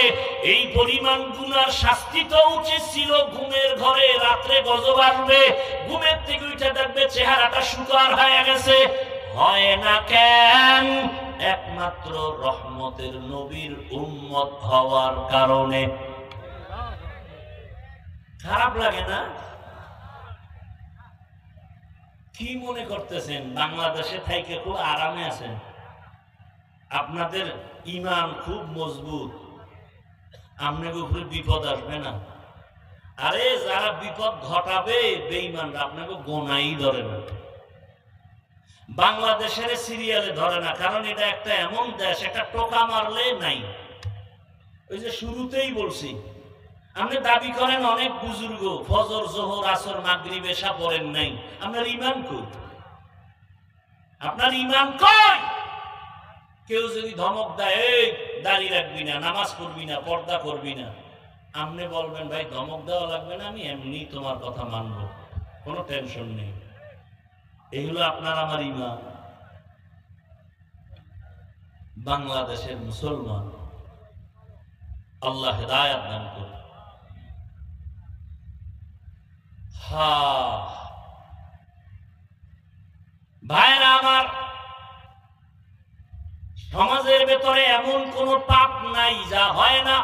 এই পরিমাণ গুনার শাস্তি তো উচিত ছিল ঘুমের ঘরে। রাত্রে গজব আসবে, ঘুমের থেকে উঠে দেখবে চেহারাটা শুকার হয়ে গেছে। হয় না কেন? একমাত্র রহমতের নবীর উম্মত হওয়ার কারণে। খারাপ লাগে না? কি মনে করতেছেন বাংলাদেশে থাইকে খুব আরামে আছেন? আপনাদের ঈমান খুব মজবুত, আপনাদের উপরে বিপদ আসবে না। আরে যারা বিপদ ঘটাবে বেঈমানরা আপনাকে গোনাই ধরে না। বাংলাদেশের সিরিয়ালে ধরে না, কারণ এটা একটা এমন দেশ, একটা টোকা মারলে নাই। ওই যে শুরুতেই বলছি, আপনি দাবি করেন অনেক বুজুর্গ ফজর জোহর আসর মাগরিব এশা পড়েন নাই, আপনার ঈমান কই? আপনার ঈমান কই? কেউ যদি ধমক দেয়, এই দাড়ি রাখবি না, নামাজ পড়বি না, পর্দা করবি না, আপনি বলবেন ভাই ধমক দেওয়া লাগবে না, আমি এমনি তোমার কথা মানবো, কোনো টেনশন নেই। এই হলো আপনার আমার ঈমান। বাংলাদেশের মুসলমান, আল্লাহ হেদায়েত দান করুন। ভাইরা আমার, সমাজের ভেতরে এমন কোন পাপ নাই যা হয় না।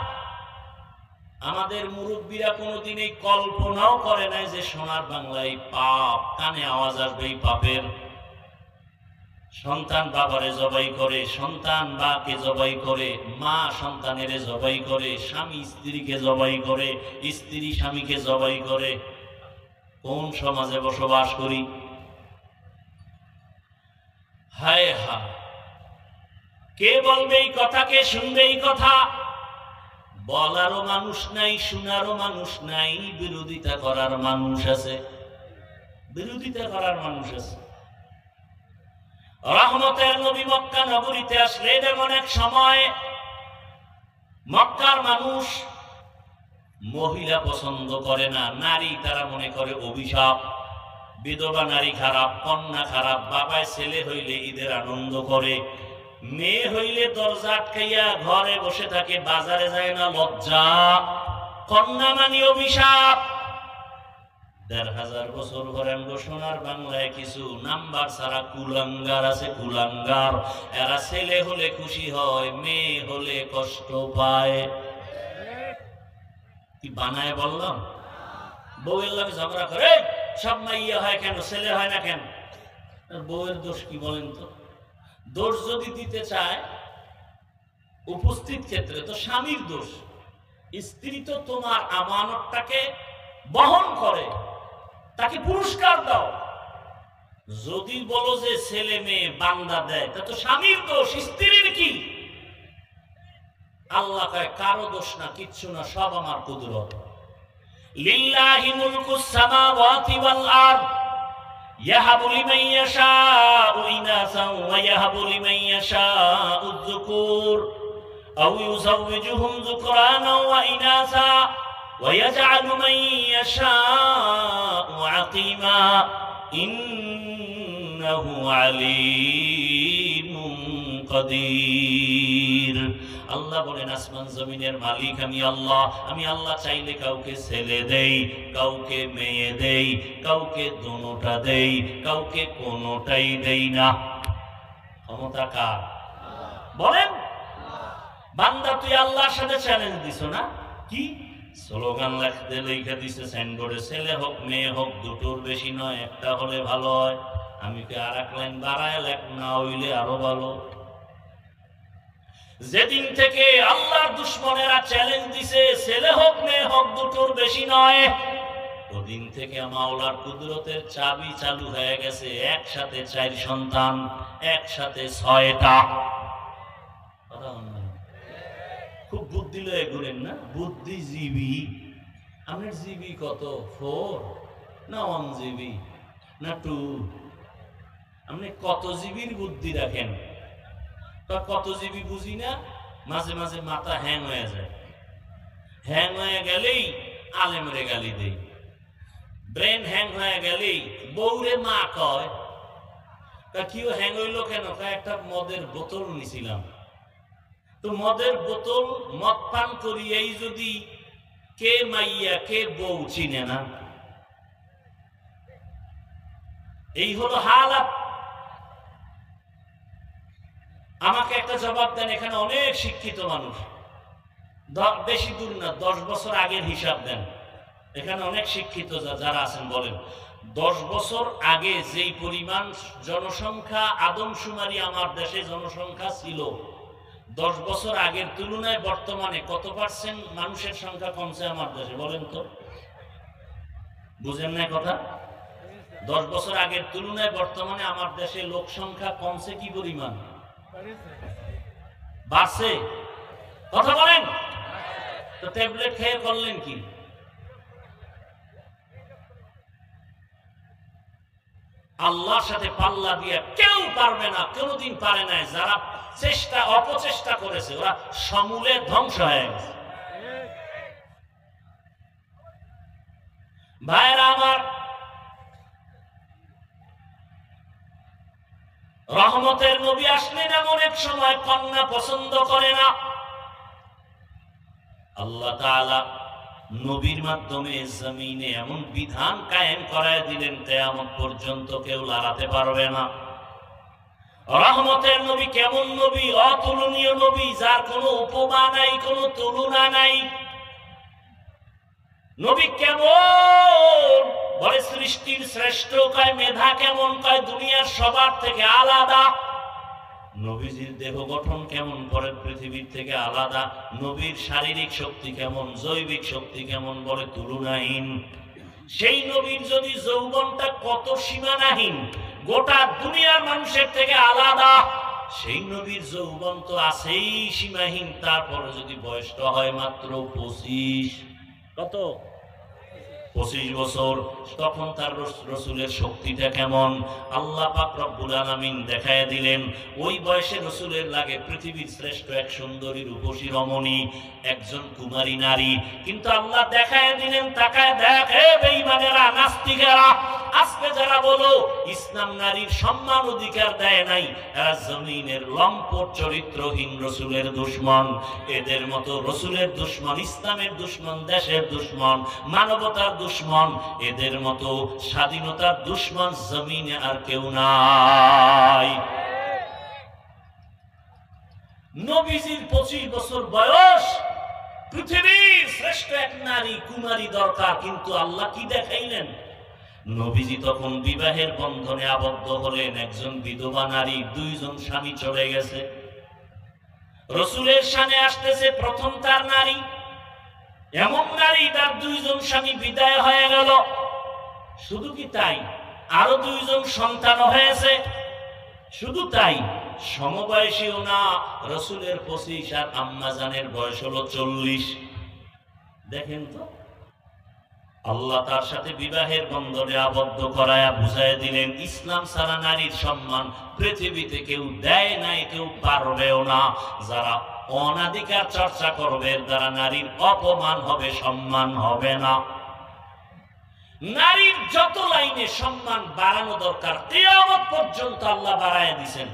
আমাদের মুরব্বীরা কোনোদিন এই কল্পনাও করে নাই যে সোনার বাংলায় পাপ, কানে আওয়াজ আসবে এই পাপের। সন্তান বাবারে জবাই করে, সন্তান মাকে জবাই করে, মা সন্তানের জবাই করে, স্বামী স্ত্রীকে জবাই করে, স্ত্রী স্বামীকে জবাই করে। কোন সমাজে বসবাস করি? হায় হায়, কে বলবে এই কথা, কে শুনবে এই কথা? বলারও মানুষ নাই, শোনারও মানুষ নাই, বিরোধিতা করার মানুষ আছে, বিরোধিতা করার মানুষ আছে। রহমতের নবী মক্কা নগরীতে আসলেন এমন এক সময়, মক্কার মানুষ মহিলা পছন্দ করে না, নারী তারা মনে করে অভিশাপ। বিধবা নারী খারাপ, কন্যা খারাপ, বাবায় ছেলে হইলে ঈদের আনন্দ করে, মেয়ে হইলে দরজা আটকাইয়া ঘরে বসে থাকে, বাজারে যায় না, লজ্জা। কন্যা মানে অভিশাপ। ১,৫০০ বছর ধরে সোনার বাংলায় কিছু নাম্বার ছাড়া কুলাঙ্গার আছে, কুলাঙ্গার। এরা ছেলে হলে খুশি হয়, মেয়ে হলে কষ্ট পায়। কি বানায় বললাম? বউয়ের লাগে ঝগড়া করে, সব মাইয়া হয় কেন, ছেলে হয় না কেন? বউয়ের দোষ কি বলেন তো? দোষ যদি দিতে চায় উপস্থিত ক্ষেত্রে তো স্বামীর দোষ। স্ত্রী তো তোমার আমানতটাকে বহন করে, তাকে পুরস্কার দাও। যদি বলো যে ছেলে মেয়ে বান্দা দেয়, তা তো স্বামীর দোষ, স্ত্রীর কি? আল্লাহ কয় কারো দোষ না, কিচ্ছু না, সব আমার কুদরত। লিল্লাহি মুলকুস সামাওয়াতি ওয়াল আরদ ইয়াহাবু লিমান ইয়াশাউ ইনাসা ওয়া ইয়াহাবু লিমান ইয়াশাউ যুকুর আও ইউযাওবিজুহুম যুকরানা ওয়া ইনাসা ওয়া ইয়াজআলু মান ইয়াশাউ আকিমা ইন্নাহু আলীমুন কাদির। আল্লাহ বলেন আসমান জমিনের মালিক আমি আল্লাহ। আমি আল্লাহ চাইলে কাউকে ছেলে দেই, কাউকে মেয়ে দেই, কাউকে দোনোটা দেই, কাউকে কোনোটাই দেই না। ক্ষমতা কার? বলেন। বান্দা তুই আল্লাহর সাথে চ্যালেঞ্জ দিছো না? কি স্লোগান লিখতে লিখে দিছে সাইনবোর্ডে, ছেলে হোক মেয়ে হোক দুটোর বেশি নয়, একটা হলে ভালো হয়। আমি কি আর এক লাইন বাড়ায় লেখ, না হইলে আরো ভালো। যেদিন থেকে আল্লাহর দুশমনেরা চ্যালেঞ্জ দিছে ছেলে হোক মেয়ে হোক দুটোর বেশি নয়, ওদিন থেকে মাওলার কুদরতের চাবি চালু হয়ে গেছে। একসাথে 4 সন্তান, একসাথে 6টা। খুব বুদ্ধি লয়ে ঘুরেন না, বুদ্ধিজীবী। আপনার জিবি কত? 4 না 1 জিবি না 2? আপনি কত জিবির বুদ্ধি রাখেন? কত জিবি বুঝি না, মাঝে মাঝে মাথা হ্যাং হয়ে যায়। হ্যাং হয়ে গেলেই আলেমরে গালি দেই, ব্রেন হ্যাং হয়ে গেলেই বউরে মা কয়। কিও হ্যাং হইল কেন? একটা মদের বোতল নিছিলাম, তো মদের বোতল মদ পান করিয়াই যদি কে মাইয়া কে বউ চিনে না, এই হলো হালাত। আমাকে একটা জবাব দেন, এখানে অনেক শিক্ষিত মানুষ, বেশি দূর না 10 বছর আগের হিসাব দেন। এখানে অনেক শিক্ষিত যারা আছেন বলেন, 10 বছর আগে যেই পরিমাণ জনসংখ্যা আদমশুমারি আমার দেশে জনসংখ্যা ছিল, 10 বছর আগের তুলনায় বর্তমানে কত পার্সেন্ট মানুষের সংখ্যা কমছে আমার দেশে বলেন তো? বুঝেন না কথা? 10 বছর আগের তুলনায় বর্তমানে আমার দেশে লোক সংখ্যা কমছে কি পরিমাণ? বাড়ছে। কথা বলেন। তো ট্যাবলেট খেয়ে করলেন কি? আল্লাহর সাথে পাল্লা দিয়ে কেউ পারবে না, কোনোদিন পারে নাই। যারা চেষ্টা অপচেষ্টা করেছে ওরা সমূলে ধ্বংস হয়ে গেছে। ভাইরা আমার, রহমতের নবী আসলেন এমন এক সময় কন্যা পছন্দ করে না। আল্লাহ তাআলা নবীর মাধ্যমে জমিনে এমন বিধান কায়েম করায় দিলেন, কিয়ামত পর্যন্ত কেউ লড়াতে পারবে না। রহমতের নবী কেমন নবী? অতুলনীয় নবী, যার কোনো উপমা নাই, কোনো তুলনা নাই। নবী কেমন? বলে সৃষ্টির শ্রেষ্ঠ, কয় মেধা কেমন, কয় দুনিয়ার সবার থেকে আলাদা। নবীজির দেহ গঠন কেমন? পরের পৃথিবীর থেকে আলাদা। নবীর শারীরিক শক্তি কেমন, জৈবিক শক্তি কেমন? বলে তুলনাহীন। সেই নবীর যদি যৌবনটা কত সীমানাহীন, গোটা দুনিয়ার মানুষের থেকে আলাদা। সেই নবীর যৌবন তো আছেই সীমাহীন, তারপরে যদি বয়সটা হয় মাত্র 25, কত 25 বছর, তখন তার রসুলের শক্তিটা কেমন আল্লাহ পাক রব্বুল আলামিন দেখায় দিলেন। ওই বয়সে রসুলের লাগে পৃথিবীর শ্রেষ্ঠ এক সুন্দরী রূপসী রমণী, একজন কুমারী নারী, কিন্তু আল্লাহ দেখায় দিলেন, তাকায় দেখে বেঈমানেরা, নাস্তিকেরা, আজকে যারা বলো ইসলাম নারীর সম্মান অধিকার দেয় নাই, এরা জমিনের লম্পট চরিত্রহীন রসুলের দুশমন। এদের মতো রসুলের দুশমন, ইসলামের দুশমন, দেশের দুশমন, মানবতার দুশমন, এদের মতো স্বাধীনতার দুশমন জমিনে আর কেউ নাই। নবীজির 25 বছর বয়স, পৃথিবীর শ্রেষ্ঠ এক নারী কুমারী দরকার, কিন্তু আল্লাহ কি দেখাইলেন? নবীজি তখন বিবাহের বন্ধনে আবদ্ধ হলেন। একজন বিধবা নারী, 2 জন স্বামী চলে গেছে। রসুলের শানে আসতেছে প্রথম তার নারী, এমন নারী তার 2 জন স্বামী বিদায় হয়ে গেল। শুধু কি তাই, আরো 2 জন সন্তান হয়েছে। শুধু তাই, সমবয়সীও না, রসুলের 25 আর আম্মা জানের বয়স হলো 40। দেখেন তো, আল্লাহ তার সাথে বিবাহের বন্ধনে আবদ্ধ করায়া বুঝায় দিলেন, ইসলাম ছাড়া নারীর সম্মান পৃথিবীতে কেউ দেয় নাই, কেউ পারবেও না। যারা অনাধিকার চর্চা করবে, দ্বারা নারীর অপমান হবে, সম্মান হবে না। নারীর যত লাইনে সম্মান বাড়ানো দরকার, কিয়ামত পর্যন্ত আল্লাহ বাড়ায় দিয়েছেন।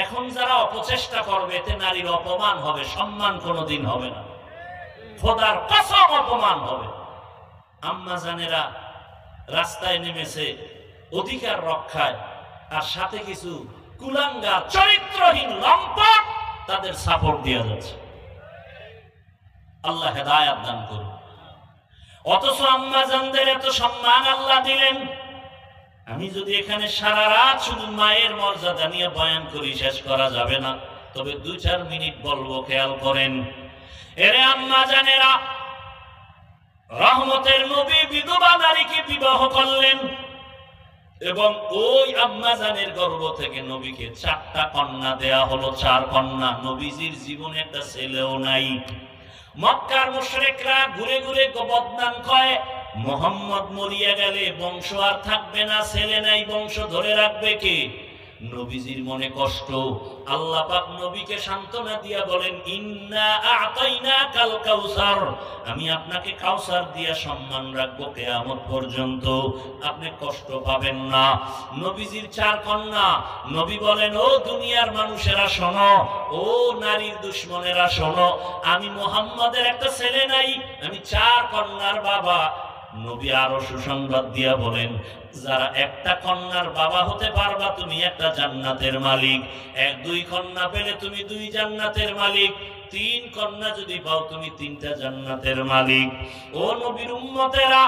এখন যারা অপচেষ্টা করবে, এতে নারীর অপমান হবে, সম্মান কোনোদিন হবে না। খোদার কসম অপমান হবে। আম্মা জানেরা রাস্তায় নেমেছে অধিকার রক্ষায়, আর সাথে কিছু কুলাঙ্গা চরিত্রহীন লম্পট তাদের সাপোর্ট দেওয়া যাচ্ছে। আল্লাহ হেদায়েত দান করুন। অথচ আম্মা জানদের এত সম্মান আল্লাহ দিলেন। আমি যদি এখানে সারা রাত শুধু মায়ের মর্যাদা নিয়ে বয়ান করি, শেষ করা যাবে না, তবে 2-4 মিনিট বলবো, খেয়াল করেন। এরে আম্মা জানেরা, রহমতের নবী বিধবা নারীকে বিবাহ করলেন, এবং ওই আম্মা জানের গর্ভ থেকে নবীকে 4টা কন্যা দেয়া হলো। 4 কন্যা। নবীজির জীবনে একটা ছেলেও নাই। মক্কার মুশরিকরা ঘুরে ঘুরে বদনাম কয়, মুহাম্মদ মরিয়া গেলে বংশ আর থাকবে না, ছেলে নাই, বংশ ধরে রাখবে কে? নবীজির মনে কষ্ট। আল্লাহ পাক নবীকে সান্ত্বনা দিয়া বলেন, ইন্না আ'তাইনাকাল কাউসার, আমি আপনাকে কাউসার দিয়া সম্মান রাখবো কিয়ামত পর্যন্ত, আপনি কষ্ট পাবেন না। নবীজির 4 কন্যা। নবী বলেন, ও দুনিয়ার মানুষেরা শোনো, ও নারীর দুশমনেরা শোনো, আমি মুহাম্মদের একটা ছেলে নাই, আমি 4 কন্যার বাবা। নবী আরো সুসংবাদ দিয়া বলেন, যারা একটা কন্যার বাবা হতে পারবা, তুমি একটা জান্নাতের মালিক। 1-2 কন্যা পেলে তুমি 2 জান্নাতের মালিক। 3 কন্যা যদি পাও, তুমি 3টা জান্নাতের মালিক। ও নবীর উম্মতেরা,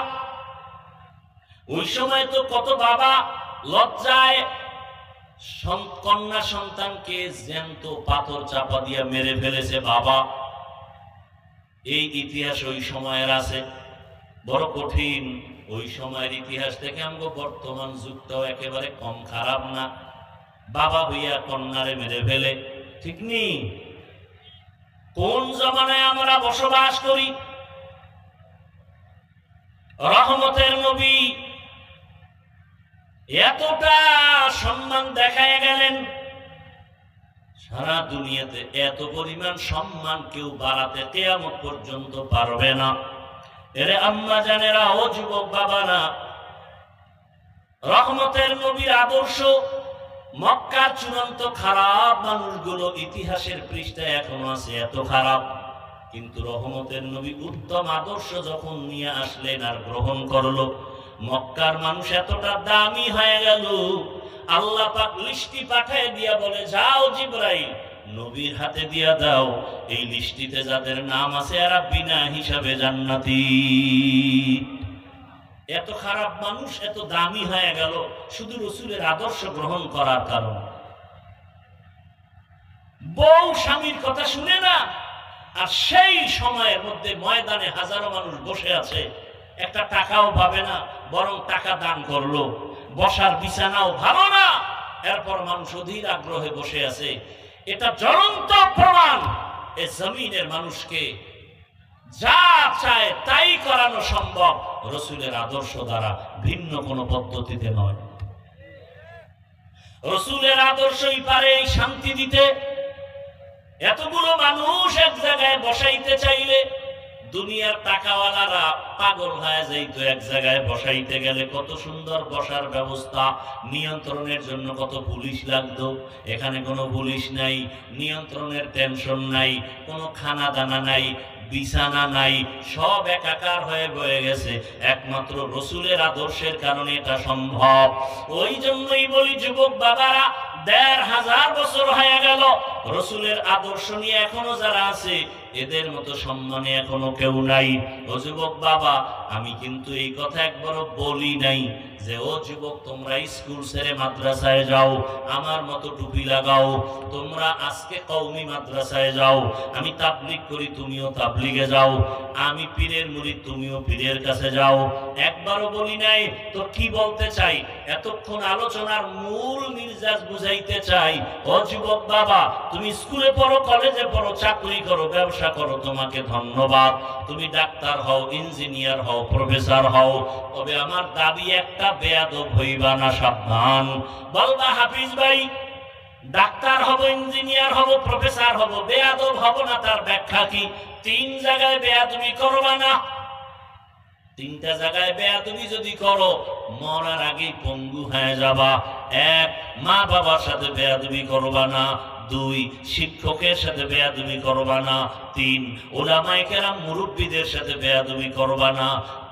ওই সময় তো কত বাবা লজ্জায় কন্যা সন্তানকে জ্যান্ত পাথর চাপা দিয়া মেরে ফেলেছে বাবা। এই ইতিহাস ওই সময়ের আছে, বড় কঠিন। ওই সময়ের ইতিহাস থেকে আমগো বর্তমান যুগটাও একেবারে কম খারাপ না। বাবা হইয়া কন্যারে মেরে ফেলে, ঠিক নেই? কোন জমানায় আমরা বসবাস করি? রহমতের নবী এতটা সম্মান দেখায় গেলেন, সারা দুনিয়াতে এত পরিমাণ সম্মান কেউ বাড়াতে কিয়ামত পর্যন্ত পারবে না। এরে আম্মা জানেরা, ও যুবক বাবারা, রহমতের নবীর আদর্শ মক্কার চূড়ান্ত খারাপ মানুষগুলো ইতিহাসের পৃষ্ঠায় এখনো আছে, এত খারাপ। কিন্তু রহমতের নবী উত্তম আদর্শ যখন নিয়ে আসলেন আর গ্রহণ করলো, মক্কার মানুষ এতটা দামি হয়ে গেল, আল্লাহ পাক লিস্টি পাঠায় দিয়া বলে, যাও জিবরাইল, নবীর হাতে দিয়া দাও, এই লিস্টিতে যাদের নাম আছে এরা বিনা হিসাবে জান্নাতি। এত খারাপ মানুষ এত দামি হয়ে গেল শুধু রসুলের আদর্শ গ্রহণ করার কারণে। বউ স্বামীর কথা শুনে না, আর সেই সময়ের মধ্যে ময়দানে হাজারো মানুষ বসে আছে, একটা টাকাও পাবে না, বরং টাকা দান করলো। বসার বিছানাও ভালো না, এরপর মানুষ অধীর আগ্রহে বসে আছে। এটা জ্বলন্ত প্রমাণ এ জমিনের মানুষকে যা চায় তাই করানো সম্ভব রসুলের আদর্শ দ্বারা, ভিন্ন কোনো পদ্ধতিতে নয়। রসুলের আদর্শই পারে এই শান্তি দিতে। এতগুলো মানুষ এক জায়গায় বসাইতে চাইলে দুনিয়ার টাকাওয়ালারা পাগল হয়ে যাইতো। এক জায়গায় বসাইতে গেলে কত সুন্দর বসার ব্যবস্থা, নিয়ন্ত্রণের জন্য কত পুলিশ লাগতো। এখানে কোনো পুলিশ নাই, নিয়ন্ত্রণের টেনশন নাই, কোনো খানা দানা নাই, বিছানা নাই, সব একাকার হয়ে বয়ে গেছে। একমাত্র রসুলের আদর্শের কারণে এটা সম্ভব। ওই জন্যই বলি যুবক বাবারা, ১৫০০ বছর হয়ে গেল রসুলের আদর্শ নিয়ে এখনো যারা আছে এদের মতো সম্মানে এখনো কেউ নাই। ও যুবক বাবা, আমি কিন্তু এই কথা একবারও বলি নাই যে ও যুবক তোমরা স্কুল ছেড়ে মাদ্রাসায় যাও, আমার মতো টুপি লাগাও, তোমরা আজকে কওমি মাদ্রাসায় যাও, আমি তাবলিগ করি তুমিও তাবলিগে যাও, আমি পীরের মুরিদ তুমিও পীরের কাছে যাও। একবারও বলি নাই। তো কি বলতে চাই, এতক্ষণ আলোচনার মূল নির্যাস বুঝাইতে চাই, ও যুবক বাবা তুমি স্কুলে পড়ো, কলেজে পড়ো, চাকরি করো, ব্যবসা করো, তোমাকে ধন্যবাদ। তুমি ডাক্তার হও, ইঞ্জিনিয়ার হও, প্রফেসর হও, তবে আমার দাবি একটা, বেয়াদব হইবা না, সাবধান। বলবা হাফিজ ভাই ডাক্তার হব, ইঞ্জিনিয়ার হব, প্রফেসর হব, বেয়াদব হব না, তার ব্যাখ্যা কি? ৩ জায়গায় বেয়াদবি করবা না। ৩টা জায়গায় বেয়াদবি যদি করো মরার আগেই পঙ্গু হয়ে যাবা। ১, মা বাবার সাথে বেয়াদবি করবা না। ২, শিক্ষকের সাথে বেয়াদবি করবা না। ৩, উলামায়ে কেরাম মুরব্বীদের সাথে বেয়াদবি করবা না।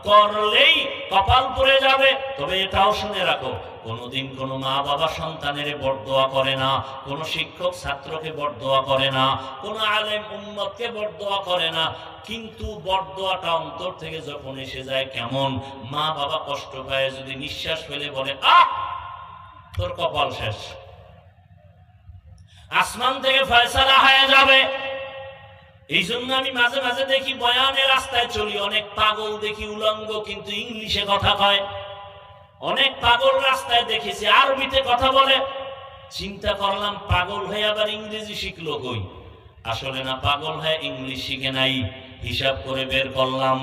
করলেই কপাল পুড়ে যাবে। তবে এটাও শুনে রাখো, কোনোদিন কোনো মা বাবা সন্তানের বরদোয়া করে না, কোনো শিক্ষক ছাত্রকে বরদোয়া করে না, কোনো আলেম উম্মতকে বরদোয়া করে না। কিন্তু বরদোয়াটা অন্তর থেকে যখন এসে যায়, কেমন মা বাবা কষ্ট পায়, যদি নিঃশ্বাস ফেলে বলে আহ তোর কপাল শেষ, আসমান থেকে ফয়সালা হয়ে যাবে। এই জন্য আমি মাঝে মাঝে দেখি বয়ানের রাস্তায় চলি, অনেক পাগল দেখি উলঙ্গ কিন্তু ইংলিশে কথা কয়। অনেক পাগল রাস্তায় দেখেছি আরবিতে কথা বলে। চিন্তা করলাম পাগল হয়ে আবার ইংরেজি শিখলো কই? আসলে না, পাগল হয়ে ইংলিশ শিখে নাই। হিসাব করে বের করলাম,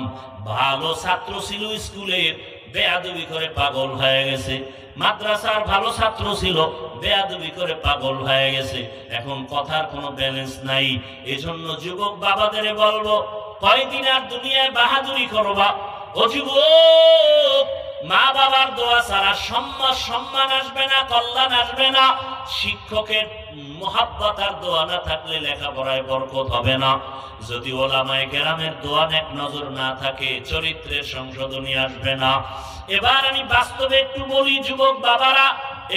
ভালো ছাত্র ছিল স্কুলের, বেয়াদবি করে পাগল হয়ে গেছে। মাদ্রাসার ভালো ছাত্র ছিল, বেয়াদবি করে পাগল হয়ে গেছে। এখন কথার কোনো ব্যালেন্স নাই। এজন্য যুবক বাবাদের বলবো, কয়দিন আর দুনিয়ায় বাহাদুরি করবা? ও যুবক, মা বাবার দোয়া ছাড়া সম্মান আসবে না, কল্যাণ আসবে না। শিক্ষকের মোহাব্বত আর দোয়া না থাকলে লেখাপড়ায় বরকত হবে না। যদি ওলামায়ে কেরামের দোয়া নেক নজর না থাকে, চরিত্রের সংশোধনী আসবে না। এবার আমি বাস্তবে একটু বলি, যুবক বাবারা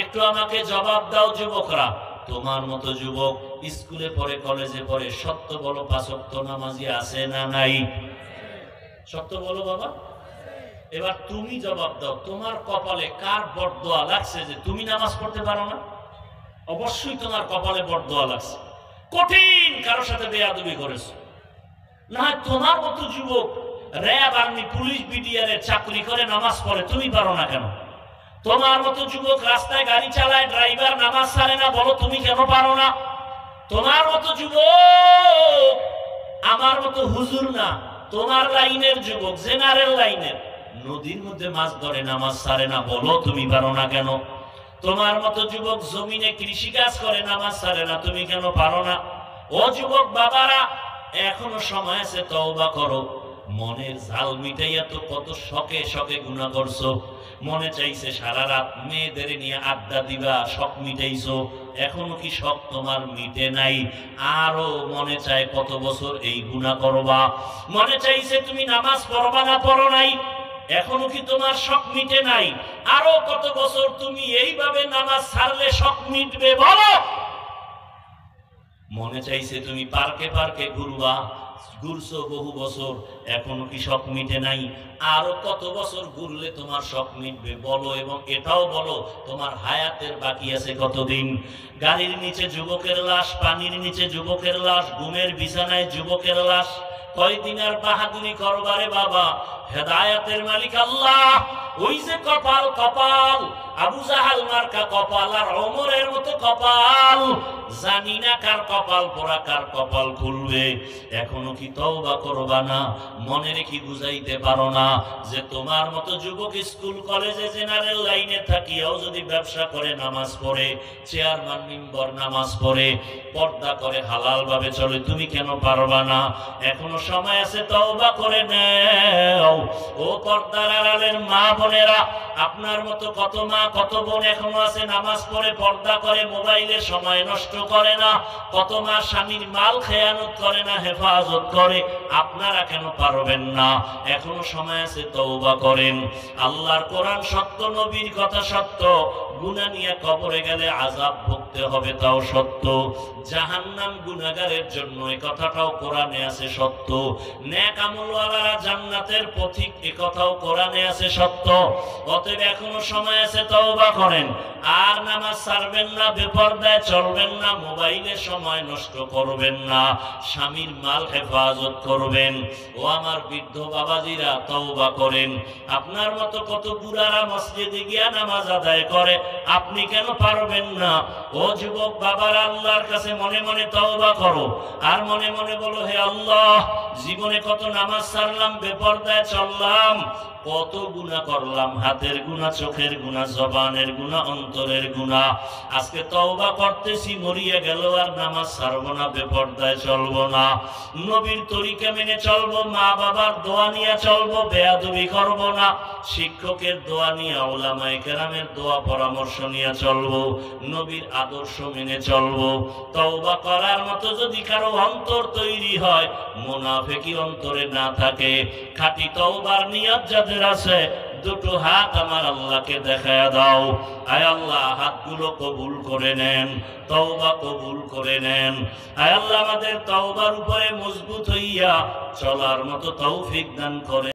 একটু আমাকে জবাব দাও। যুবকরা, তোমার মতো যুবক স্কুলে পড়ে, কলেজে পড়ে, সত্য বলো ৫ ওয়াক্ত নামাজি আছে না নাই? সত্য বলো বাবা। এবার তুমি জবাব দাও, তোমার কপালে কার বরদোয়া লাগছে যে তুমি নামাজ পড়তে পারো না? অবশ্যই তোমার কপালে বরদোয়া লাগছে, কঠিন কারো সাথে বেয়াদবি করেছো। না হয় তোমার মতো যুবক র্যাব, আর্মি, পুলিশ, বিডিআর চাকরি করে নামাজ পড়ে, তুমি পারো না কেন? তোমার মতো যুবক রাস্তায় গাড়ি চালায়, ড্রাইভার নামাজ ছাড়ে না, বলো তুমি কেন পারো না? তোমার মতো যুবক আমার মতো হুজুর না, তোমার লাইনের যুবক, জেনারেল লাইনের, নদীর মধ্যে মাছ ধরে নামাজ ছাড়ে না, বলো তুমি পারো না কেন? তোমার মতো যুবক জমিনে কৃষিকাজ করে নামাজ ছাড়ে না, তুমি কেন পারো না? ও যুবক বাবারা, এখনো সময় আছে, তওবা করো। মনের জাল মিটাইয়া তো কত শখে শখে গুনাহ করছো। মনে চাইছে সারা রাত মেয়েদের নিয়ে আড্ডা দিবা, শখ মিটাইছো। এখনো কি শখ তোমার মিটে নাই? আরো মনে চায় কত বছর এই গুনাহ করবা। মনে চাইছে তুমি নামাজ পড়বা না, পড়ো নাই। এখনো কি তোমার শখ মিটে নাই? আরো কত বছর তুমি এইভাবে নামাজ ছাড়লে শখ মিটবে, বলো? মনে চাইছে তুমি পার্কে পার্কে ঘুরবা, ঘুরছো বহু বছর, এখনো কি শখ মিটে নাই? আরো কত বছর ঘুরলে তোমার শখ মিটবে, বলো? এবং এটাও বলো, তোমার হায়াতের বাকি আছে কতদিন? গাড়ির নিচে যুবকের লাশ, পানির নিচে যুবকের লাশ, ঘুমের বিছানায় যুবকের লাশ। কয়দিন আর বাহাদুরি করবারে বাবা? হেদায়েতের মালিক আল্লাহ। ওই যে কপাল, কপাল আবু জাহাল মার্কা কপাল আর ওমরের মতো কপাল, জানি না কার কপাল পোড়া কার কপাল খুলবে। এখনো কি তওবা করবা না? মনে রেখে বুঝাইতে পারো না যে তোমার মতো যুবক স্কুল কলেজে জেনারেল লাইনে থাকিয়াও যদি ব্যবসা করে, নামাজ পড়ে, চেয়ারম্যান মেম্বার নামাজ পড়ে, পর্দা করে, হালাল ভাবে চলে, তুমি কেন পারবা না? এখনো সময় আছে, তওবা করে নাও। ও পর্দার আড়ালের মা বোনেরা, আপনার মতো কত মা কত বোন এখনো আছে নামাজ পড়ে, পর্দা করে, মোবাইলে সময় নষ্ট করে না। কত মা স্বামীর মাল খেয়ানত করে না, হেফাজত করে। আপনারা কেন পারবেন না? এখনো সময় আছে, তওবা করেন। আল্লাহর কোরআন সত্য, নবীর কথা সত্য। গুনাহ নিয়ে কবরে গেলে আযাব ভুগতে হবে, তাও সত্য। জাহান্নাম গুনাহগারের জন্য, এই কথাটাও কোরআনে আছে, সত্য। নেক আমলওয়ালারা জান্নাতের পথিক, এই কথাও কোরআনে আছে, সত্য। অতএব এখনো সময় আছে, তওবা করেন। আর নামাজ ছাড়বেন না, বেপরদায় চলবেন না, মোবাইলে সময় নষ্ট করবেন না, স্বামীর মাল হেফাজত করবেন। ও আমার বৃদ্ধ বাবাজিরা, তওবা করেন। আপনার মতো কত বুড়ারা মসজিদে গিয়া নামাজ আদায় করে, আপনি কেন পারবেন না? ও যুবক বাবার, আল্লাহর কাছে মনে মনে তওবা করো, আর মনে মনে বলো, হে আল্লাহ, জীবনে কত নামাজ ছাড়লাম, বেপরদায় চললাম, কত গুনাহ করলাম, হাতের গুনাহ, চোখের গুনাহ, জবানের গুনাহ, অন্তরের গুনাহ। আজকে তওবা করতেছি, মরিয়া গেল আর নামাজ ছাড়বো না, বেপরদায় চলবো না, নবীর তরিকা মেনে চলবো, মা বাবার দোয়া নিয়ে চলবো, বেয়াদবি করবো না, শিক্ষকের দোয়া নিয়ে, উলামায়ে কেরামের দোয়া পরামর্শ নিয়ে চলবো, নবীর আদর্শ মেনে চলবো। তওবা করার মতো যদি কারো অন্তর তৈরি হয়, মুনাফিকি অন্তরে না থাকে, খাঁটি তওবার নিয়ত যাদের আছে, দুটো হাত আমার আল্লাহকে দেখায়া দাও। আয় আল্লাহ, হাতগুলো কবুল করে নেন, তওবা কবুল করে নেন। আয় আল্লাহ, আমাদের তওবার উপরে মজবুত হইয়া চলার মতো তৌফিক দান করে।